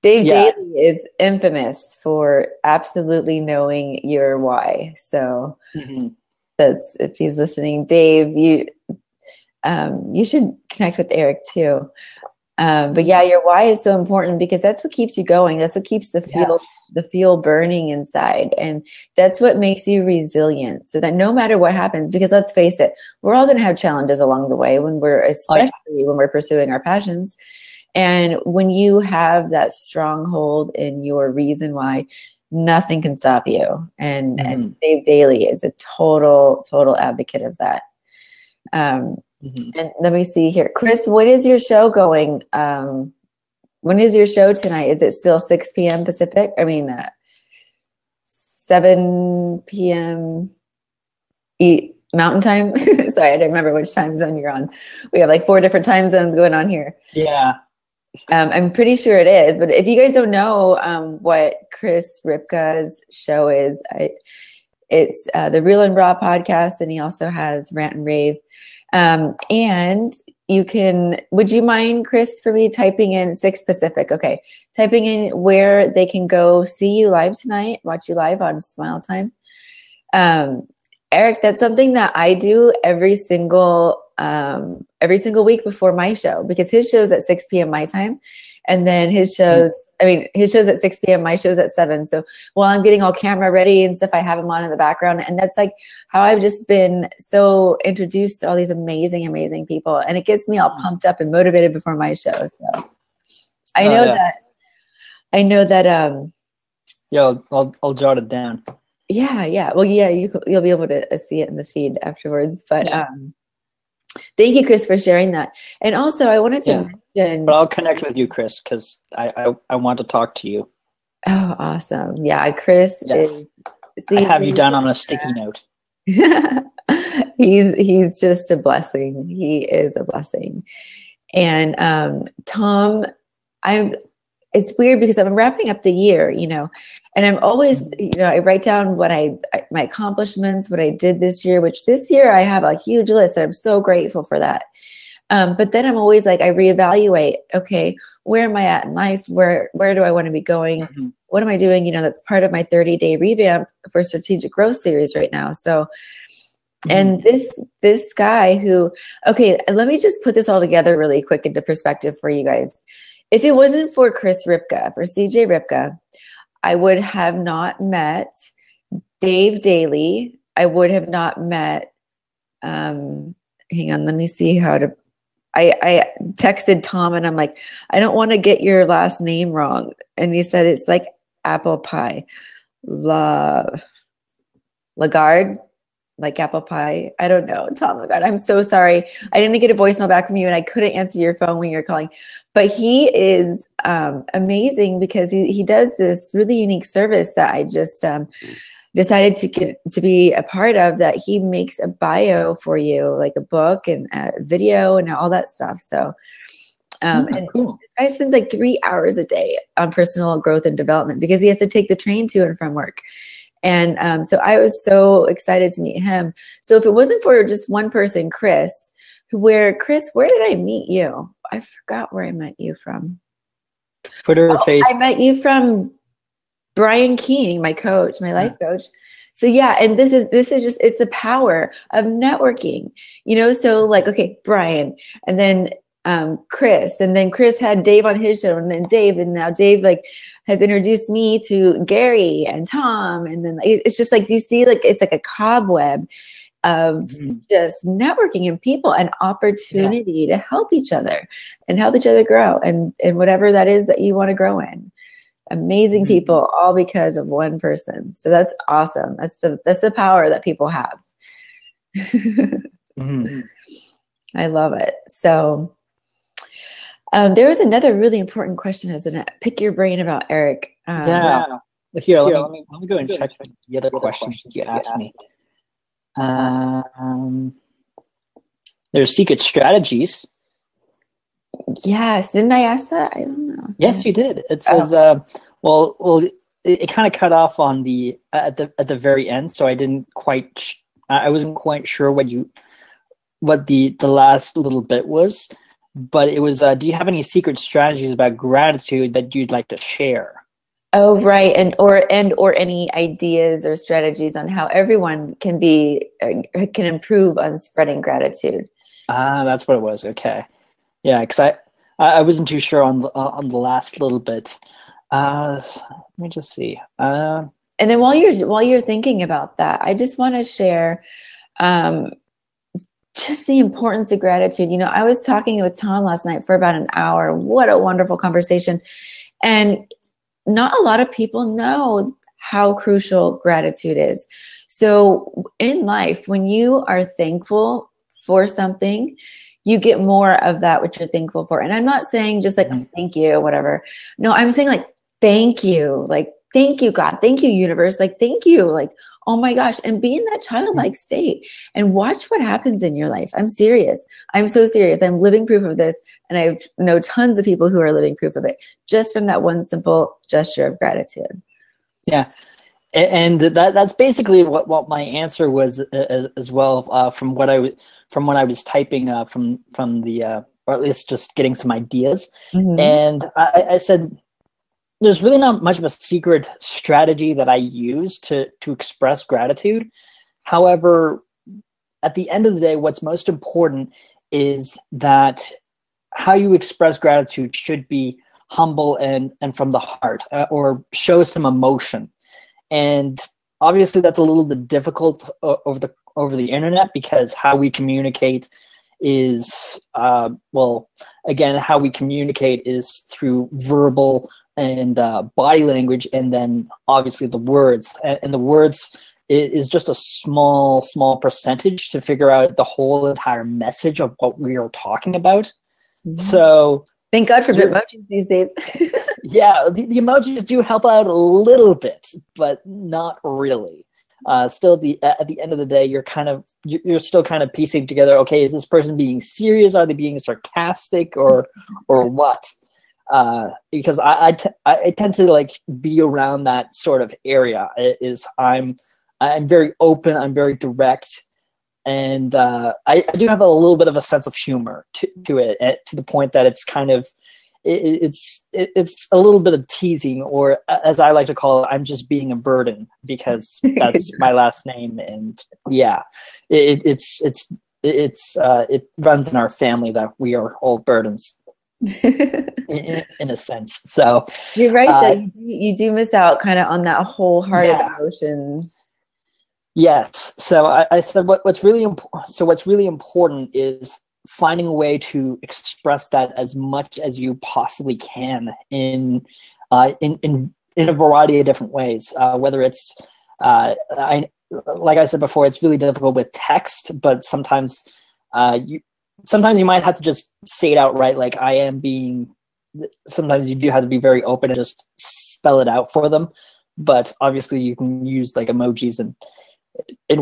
Dave yeah. Daly is infamous for absolutely knowing your why. So Mm-hmm. that's, if he's listening, Dave, you should connect with Eric too. But yeah, your why is so important because that's what keeps you going. That's what keeps Yes. the fuel burning inside. And that's what makes you resilient. So that no matter what happens, because let's face it, we're all going to have challenges along the way especially when we're pursuing our passions. And when you have that stronghold in your reason why, nothing can stop you. And Dave Daly is a total advocate of that. And let me see here. Chris, when is your show going? When is your show tonight? Is it still 6 p.m. Pacific? I mean, 7 p.m. Mountain Time? Sorry, I don't remember which time zone you're on. We have like 4 different time zones going on here. Yeah. I'm pretty sure it is. But if you guys don't know what Chris Ripka's show is, it's the Real and Raw podcast, and he also has Rant and Rave. And you can, would you mind, Chris, for me typing in 6 Pacific? Okay. Typing in where they can go see you live tonight, watch you live on Smile Time. Eric, that's something that I do every single week before my show, because his show's at 6 p.m. my time. And then his show's at 6 p.m. My show's at 7. So while I'm getting all camera ready and stuff, I have him on in the background. And that's like how I've just been so introduced to all these amazing people. And it gets me all pumped up and motivated before my show. So I know that. Yeah, I'll jot it down. Yeah. Well, yeah, you'll be able to see it in the feed afterwards. But thank you, Chris, for sharing that. And also, I wanted to mention. But I'll connect with you, Chris, because I want to talk to you. Oh, awesome! Yeah, Chris is. I have you down on a sticky note. He's just a blessing. He is a blessing. And Tom, it's weird because I'm wrapping up the year, and I'm always, I write down what my accomplishments, what I did this year, which this year I have a huge list, and I'm so grateful for that. But then I'm always like, I reevaluate, okay, where am I at in life? Where do I want to be going? What am I doing? That's part of my 30-day revamp for Strategic Growth Series right now. So, and this guy who, okay, let me just put this all together really quick into perspective for you guys. If it wasn't for Chris Ripka, for CJ Ripka, I would have not met Dave Daly. I would have not met, hang on, let me see how to, I texted Tom and I'm like, I don't want to get your last name wrong. And he said, it's like apple pie. Lagarde, like apple pie. I don't know, Tom Lagarde. I'm so sorry. I didn't get a voicemail back from you and I couldn't answer your phone when you were calling. But he is amazing because he does this really unique service that I just decided to be a part of, that he makes a bio for you, like a book and a video and all that stuff. So and cool. This guy spends like 3 hours a day on personal growth and development because he has to take the train to and from work. And so I was so excited to meet him. So if it wasn't for just one person, Chris, where did I meet you? I forgot where I met you from. Twitter or Facebook? I met you from Brian King, my coach, my life coach. So yeah, and this is just, it's the power of networking, so like, okay, Brian, and then Chris, and then Chris had Dave on his show, and then Dave, and now Dave like has introduced me to Gary and Tom, and then it's just like, you see, like it's like a cobweb of just networking and people and opportunity to help each other and help each other grow and whatever that is that you want to grow in. Amazing people, all because of one person. So that's awesome. That's the power that people have. I love it. So there was another really important question. I was going to pick your brain about Eric. Here, let me go and check the other question you asked me. There's secret strategies. Yes. Didn't I ask that? I don't know. Yes, you did. It Oh, says, well, it kind of cut off on the at the very end, so I didn't quite. I wasn't quite sure what the last little bit was, but it was. Do you have any secret strategies about gratitude that you'd like to share? oh, right. And or any ideas or strategies on how everyone can improve on spreading gratitude. Ah, that's what it was. Okay, yeah, because I wasn't too sure on the last little bit. Let me just see. And then while you're thinking about that, I just want to share um, just the importance of gratitude. I was talking with Tom last night for about an hour. What a wonderful conversation. And not a lot of people know how crucial gratitude is. So in life, when you are thankful for something, you get more of that which you're thankful for. And I'm not saying just like thank you, whatever. No, I'm saying like thank you, like thank you, God, thank you, universe, like thank you, like oh my gosh, and be in that childlike state and watch what happens in your life. I'm serious. I'm so serious. I'm living proof of this, and I know tons of people who are living proof of it just from that one simple gesture of gratitude. yeah, and that's basically what my answer was as well, from from what I was typing, from the or at least just getting some ideas. Mm-hmm. And I said there's really not much of a secret strategy that I use to express gratitude. However, at the end of the day, what's most important is that how you express gratitude should be humble and from the heart, or show some emotion. And obviously that's a little bit difficult over the internet, because how we communicate is well, again, how we communicate is through verbal and body language, and then obviously the words, and the words is just a small percentage to figure out the whole entire message of what we are talking about. Mm-hmm. So Thank God for Bitmojis these days. yeah, the emojis do help out a little bit, but not really. Still, at the end of the day, you're still kind of piecing together. Okay, is this person being serious? Are they being sarcastic, or what? Because I tend to like be around that sort of area. I'm very open. I'm very direct, and I do have a little bit of a sense of humor to it, to the point that it's kind of it's a little bit of teasing, or as I like to call it, I'm just being a burden, because that's my last name. And yeah, it runs in our family that we are all burdens in a sense. So You're right, though. You do miss out kind of on that wholehearted yeah. emotion. Yes. So I said what's really important. So what's really important is finding a way to express that as much as you possibly can in a variety of different ways. Whether it's I like I said before, it's really difficult with text, but sometimes you might have to just say it outright. Like I am being. Sometimes you do have to be very open and just spell it out for them. But obviously, you can use like emojis and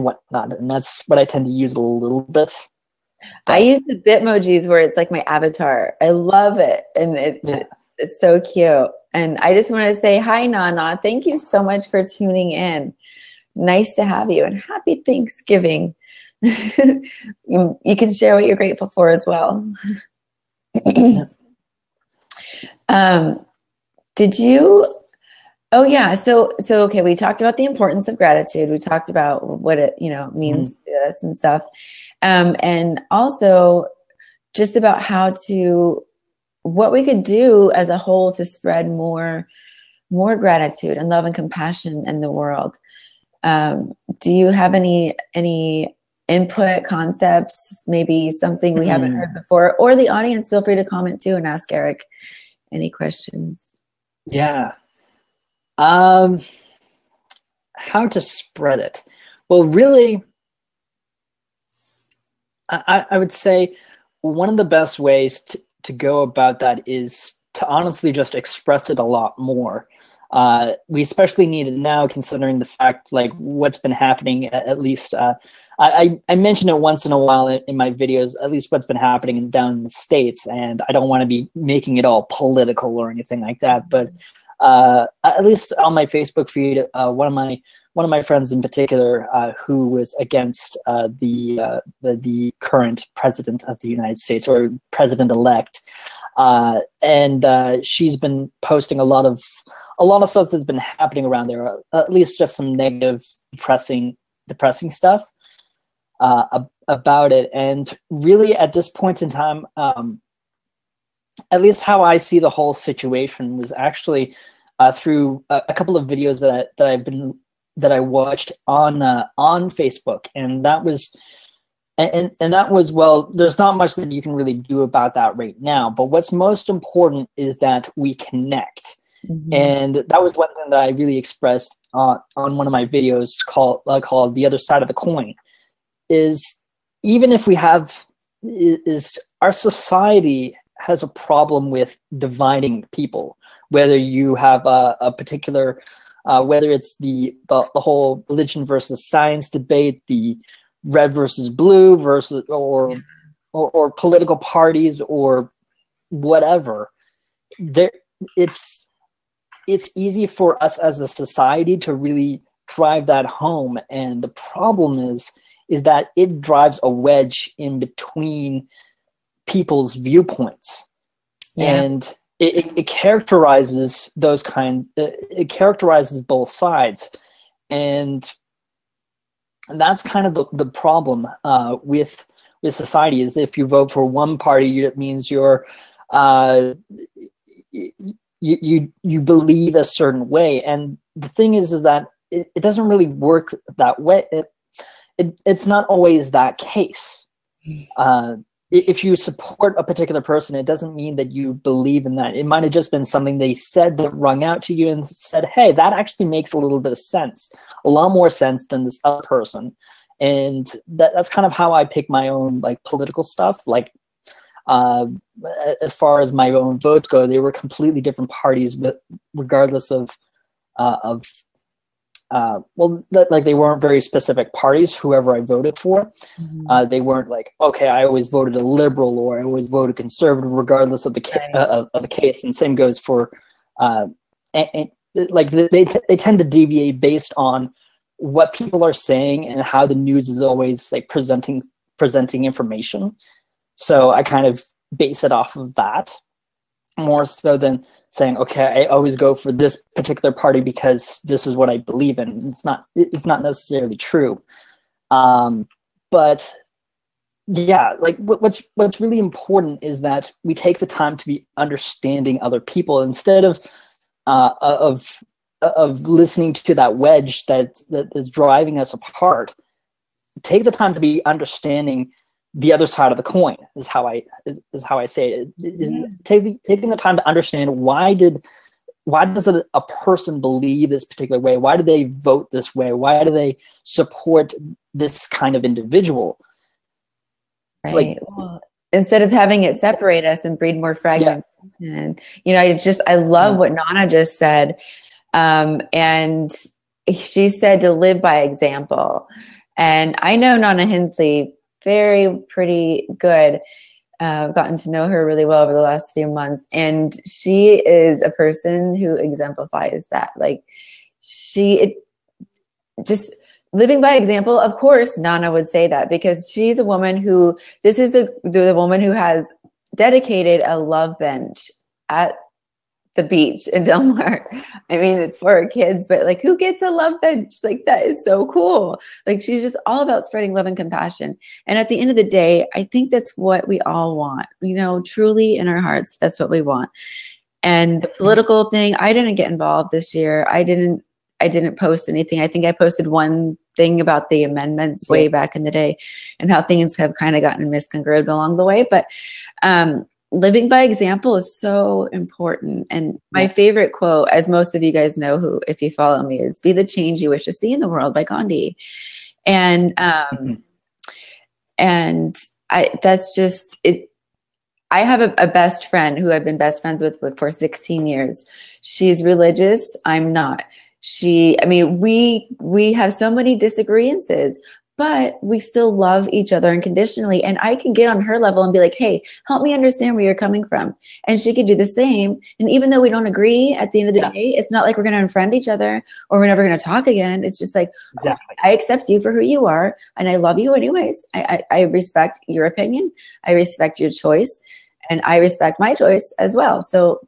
whatnot, and that's what I tend to use a little bit. I use the Bitmojis where it's like my avatar. I love it, and it's so cute. And I just want to say hi, Nana. Thank you so much for tuning in. Nice to have you, and happy Thanksgiving. You can share what you're grateful for as well. Did you? Oh yeah. So okay, we talked about the importance of gratitude. We talked about what it means to us and stuff. And also just about what we could do as a whole to spread more gratitude and love and compassion in the world. Do you have any input, concepts, maybe something we haven't heard before, or the audience, feel free to comment too and ask Eric any questions. Yeah. How to spread it? Well, really, I would say one of the best ways to go about that is to honestly just express it a lot more. We especially need it now, considering the fact, like, what's been happening. At least I mention it once in a while in my videos. At least what's been happening down in the States, and I don't want to be making it all political or anything like that. But at least on my Facebook feed, one of my friends in particular, who was against the current president of the United States, or president-elect, and she's been posting a lot of stuff that's been happening around there, at least just some negative, depressing stuff about it. And really, at this point in time, at least how I see the whole situation was actually through a couple of videos that I watched on Facebook, and that was. And that was, well, there's not much that you can really do about that right now. But what's most important is that we connect. Mm-hmm. And that was one thing that I really expressed on one of my videos called The Other Side of the Coin, is even if we have, is our society has a problem with dividing people, whether you have a particular, whether it's the whole religion versus science debate, the red versus blue versus or political parties or whatever. There, it's easy for us as a society to really drive that home, and the problem is that it drives a wedge in between people's viewpoints, and it characterizes those kinds. It characterizes both sides, and that's kind of the problem with society, is if you vote for one party, it means you're you believe a certain way. And the thing is that it doesn't really work that way. It's not always that case. If you support a particular person, it doesn't mean that you believe in that. It might have just been something they said that rung out to you and said, hey, that actually makes a little bit of sense, a lot more sense than this other person. And that's kind of how I pick my own, like, political stuff. Like, as far as my own votes go, they were completely different parties, but regardless of like, they weren't very specific parties, whoever I voted for. Mm-hmm. They weren't like, okay, I always voted a liberal or I always voted conservative, regardless of the of the case. And same goes for like they tend to deviate based on what people are saying and how the news is always, like, presenting information. So I kind of base it off of that, more so than saying, okay, I always go for this particular party because this is what I believe in. It's not necessarily true. But yeah, like, what's really important is that we take the time to be understanding other people, instead of listening to that wedge that is driving us apart. Take the time to be understanding the other side of the coin, is how I say it. Taking the time to understand why does a person believe this particular way? Why do they vote this way? Why do they support this kind of individual? Right. Like, well, instead of having it separate us and breed more fragmentation. Yeah. I love what Nana just said. And she said to live by example. And I know Nana Hensley pretty good. I've gotten to know her really well over the last few months. And she is a person who exemplifies that. Like, just living by example. Of course, Nana would say that, because she's a woman who, this is the woman who has dedicated a love bench at the beach in Del Mar. I mean, it's for her kids, but, like, who gets a love bench? Like, that is so cool. Like, she's just all about spreading love and compassion. And at the end of the day, I think that's what we all want, truly in our hearts. That's what we want. And the political thing, I didn't get involved this year. I didn't post anything. I think I posted one thing about the amendments way back in the day, and how things have kind of gotten misconstrued along the way. But, living by example is so important. And my favorite quote, as most of you guys know, who, if you follow me, is "Be the change you wish to see in the world" by Gandhi. And, and that's just it. I have a best friend who I've been best friends with for 16 years. She's religious. I'm not. I mean, we have so many disagreements, but we still love each other unconditionally. And I can get on her level and be like, hey, help me understand where you're coming from. And she can do the same. And even though we don't agree at the end of the day, it's not like we're going to unfriend each other or we're never going to talk again. It's just like, Exactly. I accept you for who you are. And I love you anyways. I respect your opinion. I respect your choice. And I respect my choice as well. So,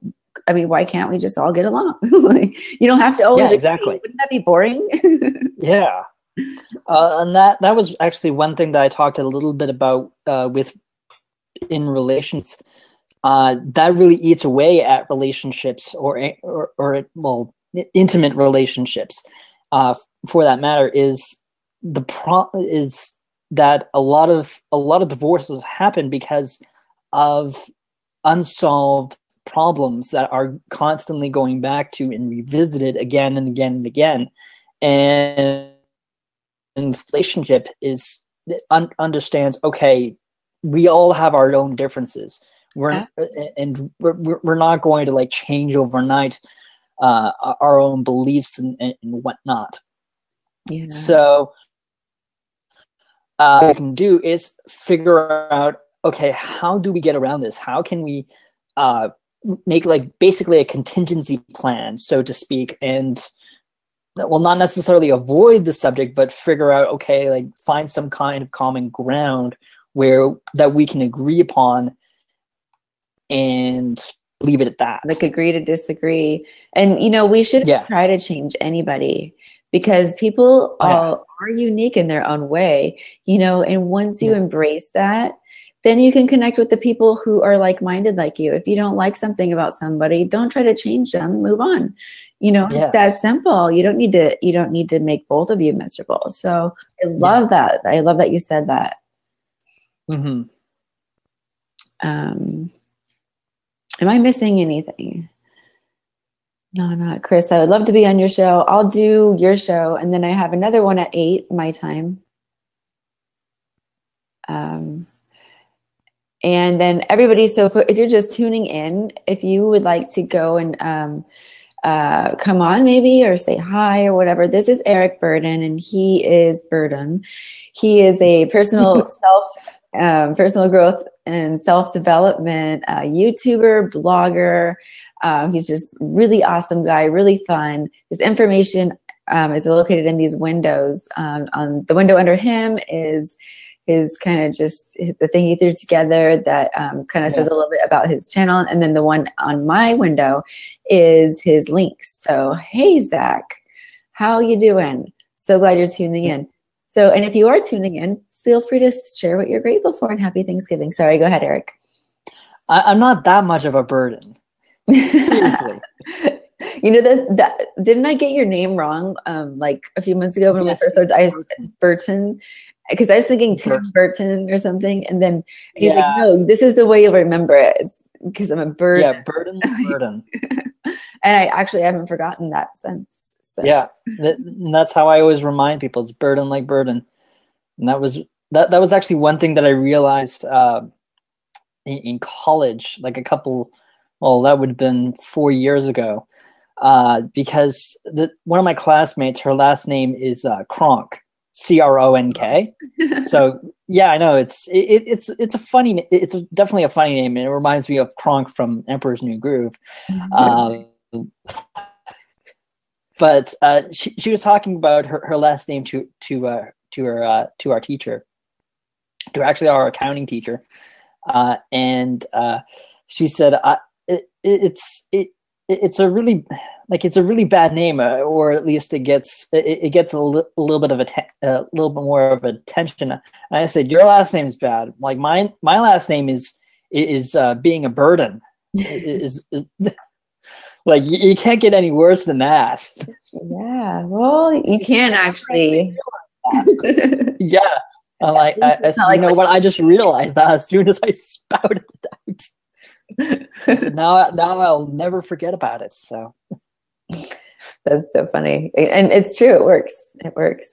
I mean, why can't we just all get along? Like, you don't have to always agree. Exactly. Wouldn't that be boring? Yeah. And that was actually one thing that I talked a little bit about with in relations. That really eats away at relationships or well, intimate relationships. For that matter, is that a lot of divorces happen because of unsolved problems that are constantly going back to and revisited again and again and again. And relationship understands, okay, we all have our own differences. We're not going to like change overnight our own beliefs and whatnot. Yeah. So what we can do is figure out, okay, how do we get around this? How can we make like basically a contingency plan, so to speak, and well, not necessarily avoid the subject, but figure out, okay, like find some kind of common ground that we can agree upon and leave it at that. Like agree to disagree. And, you know, we shouldn't try to change anybody because people all are unique in their own way, you know, and once you embrace that, then you can connect with the people who are like-minded like you. If you don't like something about somebody, don't try to change them, move on. You know, it's that simple. You don't need to make both of you miserable. So I love that. I love that you said that. Mm-hmm. Am I missing anything? No, not Chris. I would love to be on your show. I'll do your show. And then I have another one at 8 my time. And then everybody, so if you're just tuning in, if you would like to go and come on maybe or say hi or whatever, this is Eric Burdon and he is Burdon. He is a personal personal growth and self-development YouTuber, blogger. He's just really awesome guy, really fun. His information is located in these windows. On the window under him is kind of just the thing he threw together that kind of says a little bit about his channel. And then the one on my window is his links. So, hey, Zach, how you doing? So glad you're tuning in. So, and if you are tuning in, feel free to share what you're grateful for and happy Thanksgiving. Sorry, go ahead, Eric. I'm not that much of a burden. Seriously. You know, that didn't I get your name wrong like a few months ago when we first started? I said Burton. Because I was thinking Tim Burton or something, and then he's like, "No, this is the way you'll remember it." Because I'm a bird. Yeah, Burdon. And I actually haven't forgotten that since. So. Yeah, that's how I always remind people. It's Burdon like Burdon, and that was actually one thing that I realized in college, like that would have been 4 years ago, because one of my classmates, her last name is Kronk. Cronk. So yeah, I know it's a funny. It's definitely a funny name, and it reminds me of Kronk from Emperor's New Groove. But she was talking about her last name to our teacher, to actually our accounting teacher, and she said it's a really bad name, or at least it gets a little bit of a little bit more of attention. And I said, your last name's bad. Like my last name is being a burden. is like you can't get any worse than that. Yeah, well, you can actually. Yeah, I said, what? I just realized that as soon as I spouted it out. So now I'll never forget about it. So that's so funny, and it's true. It works.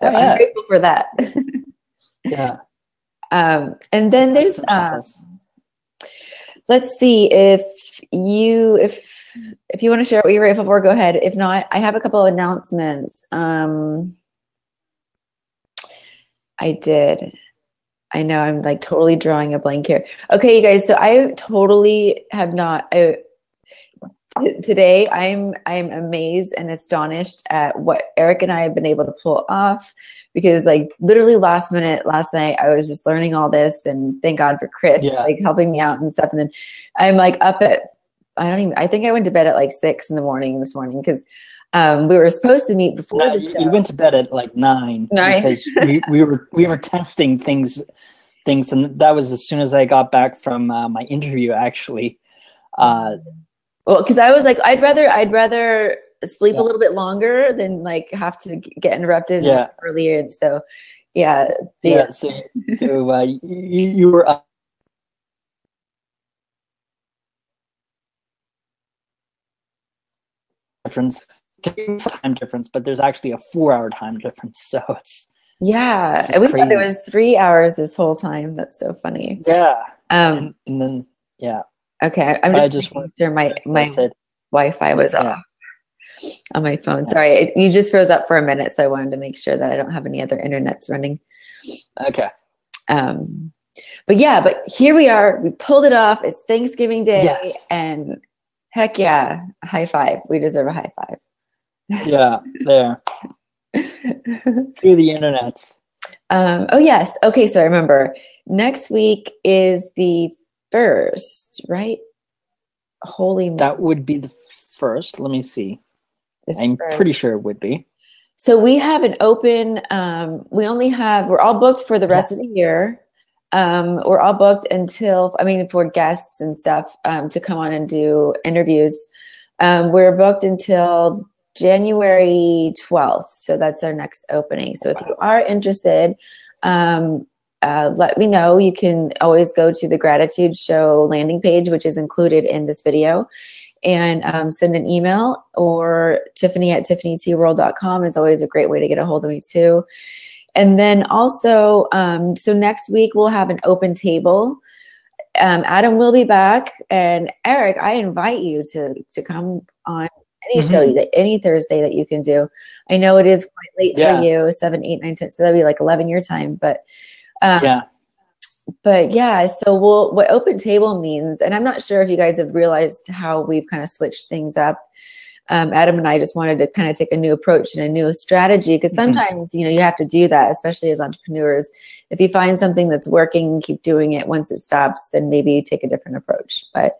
So I'm grateful for that. Yeah. And then there's let's see if you want to share what you're grateful for, go ahead. If not, I have a couple of announcements. I did. I know I'm like totally drawing a blank here. Okay, you guys. So I totally have not. Today, I'm amazed and astonished at what Eric and I have been able to pull off. Because like literally last minute, last night, I was just learning all this, and thank God for Chris, like helping me out and stuff. And then I'm like up at I think I went to bed at like 6 a.m. this morning because we were supposed to meet before the show. You went to bed at like 9 because we were testing things, and that was as soon as I got back from my interview, actually. Well, because I was like, I'd rather sleep a little bit longer than like have to get interrupted earlier. So, So you were up. Time difference, but there's actually a 4-hour time difference, so it's and we thought it was 3 hours this whole time. That's so funny. And then okay, I'm just making sure my Wi-Fi was off on my phone. Sorry, you just froze up for a minute, so I wanted to make sure that I don't have any other internets running. Okay. But here we are. We pulled it off. It's Thanksgiving Day, and heck yeah, high five. We deserve a high five. There. Through the internet. Oh yes. Okay, so I remember next week is the 1st, right? That would be the 1st. Let me see. I'm pretty sure it would be. So we have an open. We're all booked for the rest of the year. We're all booked until, for guests and stuff to come on and do interviews. We're booked until January 12th. So that's our next opening. So if you are interested, let me know. You can always go to the Gratitude Show landing page, which is included in this video, and send an email, or Tiffany@tiffanytworld.com is always a great way to get a hold of me too. And then also, so next week we'll have an open table. Adam will be back, and Eric, I invite you to come on any show, any Thursday that you can do. I know it is quite late for you, 7, 8, 9, 10, so that'd be like 11 your time, but so what open table means, and I'm not sure if you guys have realized how we've kind of switched things up. Adam and I just wanted to kind of take a new approach and a new strategy, because sometimes, you have to do that, especially as entrepreneurs. If you find something that's working, keep doing it. Once it stops, then maybe take a different approach. But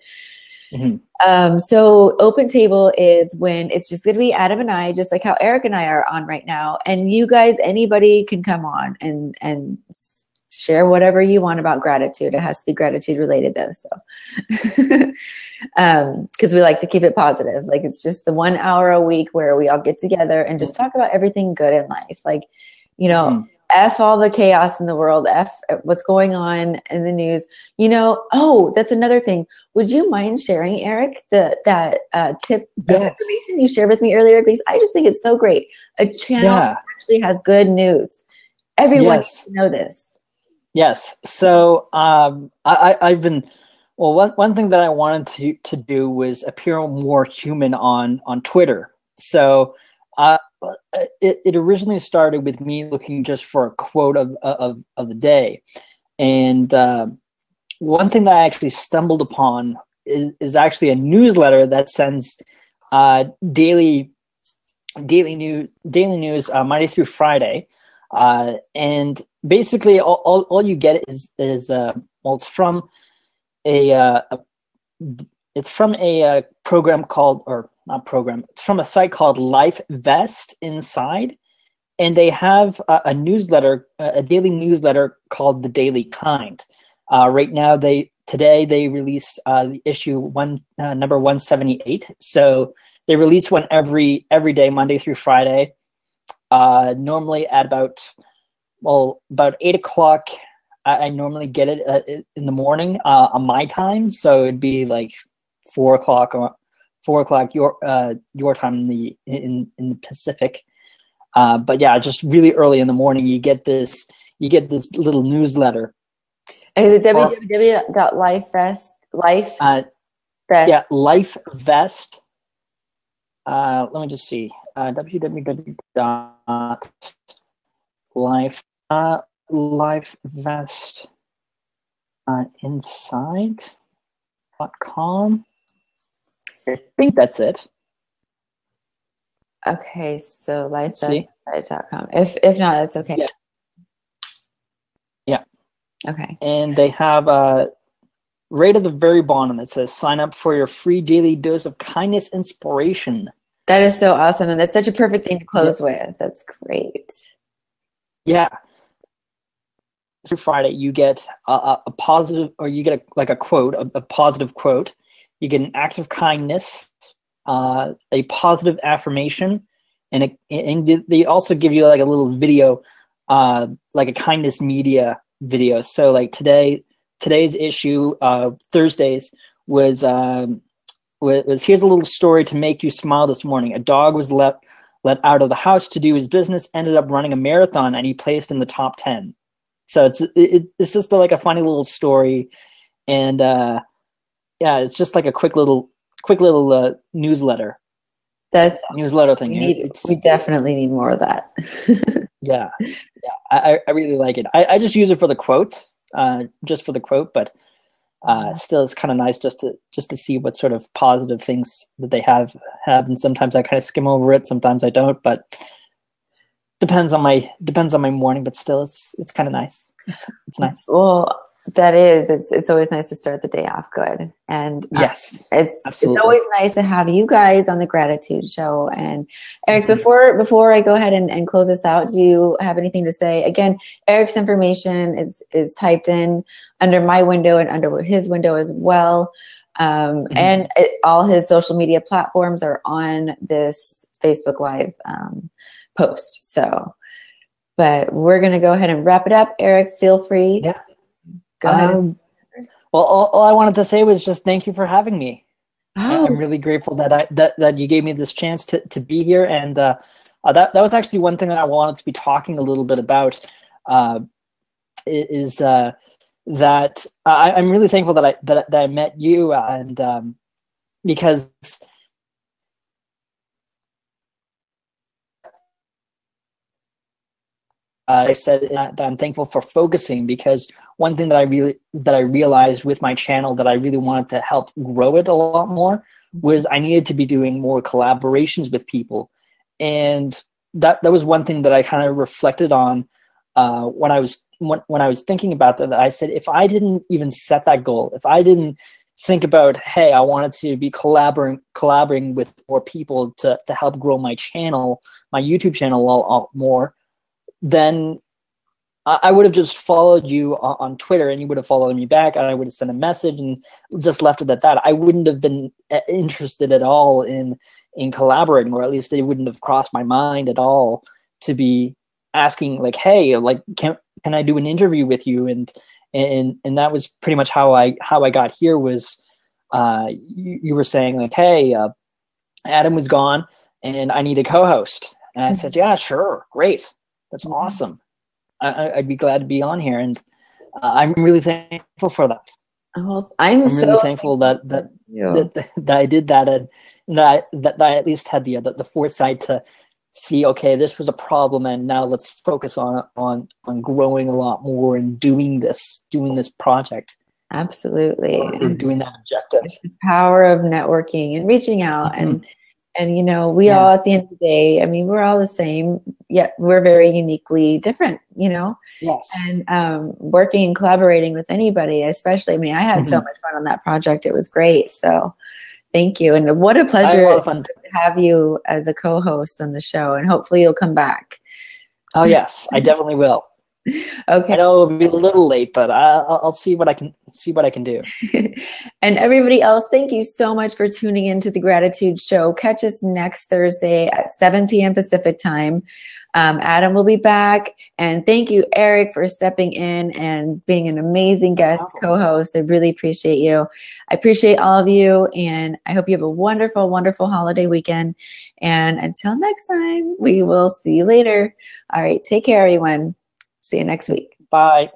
so open table is when it's just going to be Adam and I, just like how Eric and I are on right now. And you guys, anybody can come on and share whatever you want about gratitude. It has to be gratitude related though. So, because we like to keep it positive. Like it's just the 1 hour a week where we all get together and just talk about everything good in life. Like, F all the chaos in the world, F what's going on in the news. Oh, that's another thing. Would you mind sharing, Eric, that tip, information you shared with me earlier? Because I just think it's so great. A channel that actually has good news. Everyone needs to know this. Yes. So I've been, one thing that I wanted to do was appear more human on Twitter. So it originally started with me looking just for a quote of the day. And one thing that I actually stumbled upon is actually a newsletter that sends daily news Monday through Friday. And basically all you get is it's from a program called, or not program, it's from a site called Life Vest Inside, and they have a newsletter, a daily newsletter called The Daily Kind. Right now, today they released the issue number 178. So they release one every day, Monday through Friday. Normally at about 8 o'clock. I normally get it in the morning on my time, so it'd be like 4 o'clock your time in the Pacific. But yeah, just really early in the morning, you get this little newsletter. Is it www.lifevest Life Uh, Vest. yeah, Life Vest. Let me just see. www.life Life Vest inside.com. I think that's it. Okay, so See. lifevest.com. If not, that's okay. Yeah. Yeah. Okay. And they have right at the very bottom, it says sign up for your free daily dose of kindness inspiration. That is so awesome. And that's such a perfect thing to close with. That's great. Yeah. Every Friday, you get a positive, or you get a quote, a positive quote. You get an act of kindness, a positive affirmation, and they also give you like a little video, like a kindness media video. So like today's issue, Thursdays, was here's a little story to make you smile this morning. A dog was let out of the house to do his business, ended up running a marathon, and he placed in the top 10. So it's just like a funny little story, and yeah, it's just like a quick little newsletter. That's Newsletter thing. We definitely need more of that. Yeah, I really like it. I just use it for the quote, just for the quote, but still, it's kind of nice just to see what sort of positive things that they have, and sometimes I kind of skim over it, sometimes I don't, but depends on my morning. But still, it's kind of nice. It's nice. Well, that is. It's always nice to start the day off good, and yes, it's always nice to have you guys on the Gratitude Show. And Eric, before I go ahead and close this out, do you have anything to say? Again, Eric's information is typed in under my window and under his window as well, and all his social media platforms are on this Facebook Live post. So, but we're gonna go ahead and wrap it up. Eric, feel free. Yeah. Go ahead. Well, all I wanted to say was just thank you for having me. Oh. I'm really grateful that you gave me this chance to be here, and that was actually one thing that I wanted to be talking a little bit about. Is that I'm really thankful that I met you, and because I said that I'm thankful for focusing, because one thing that I realized with my channel that I really wanted to help grow it a lot more was I needed to be doing more collaborations with people, and that was one thing that I kind of reflected on when I was thinking about that. I said, if I didn't even set that goal, if I didn't think about, hey, I wanted to be collaborating with more people to help grow my channel, my YouTube channel, a lot more, then I would have just followed you on Twitter, and you would have followed me back, and I would have sent a message and just left it at that. I wouldn't have been interested at all in collaborating, or at least it wouldn't have crossed my mind at all to be asking, like, hey, like, can I do an interview with you? And that was pretty much how I got here. Was you were saying, like, hey, Adam was gone and I need a co-host, and I said, yeah, sure, great. That's awesome. I'd be glad to be on here, and I'm really thankful for that. Well, I'm really so thankful that I did that, and that I at least had the foresight to see, okay, this was a problem, and now let's focus on growing a lot more and doing this project. Absolutely. Or doing that objective. It's the power of networking and reaching out, and you know, we all, at the end of the day, I mean, we're all the same, yet we're very uniquely different, you know? Yes. And working and collaborating with anybody, especially, I mean, I had so much fun on that project. It was great. So thank you. And what a pleasure to have you as a co-host on the show. And hopefully you'll come back. Oh, yes, I definitely will. Okay. I know it'll be a little late, but I'll see what I can do. And everybody else, thank you so much for tuning into the Gratitude Show. Catch us next Thursday at 7 p.m. Pacific time. Adam will be back, and thank you, Eric, for stepping in and being an amazing guest co-host. I really appreciate you. I appreciate all of you, and I hope you have a wonderful, wonderful holiday weekend. And until next time, we will see you later. All right, take care, everyone. See you next week. Bye.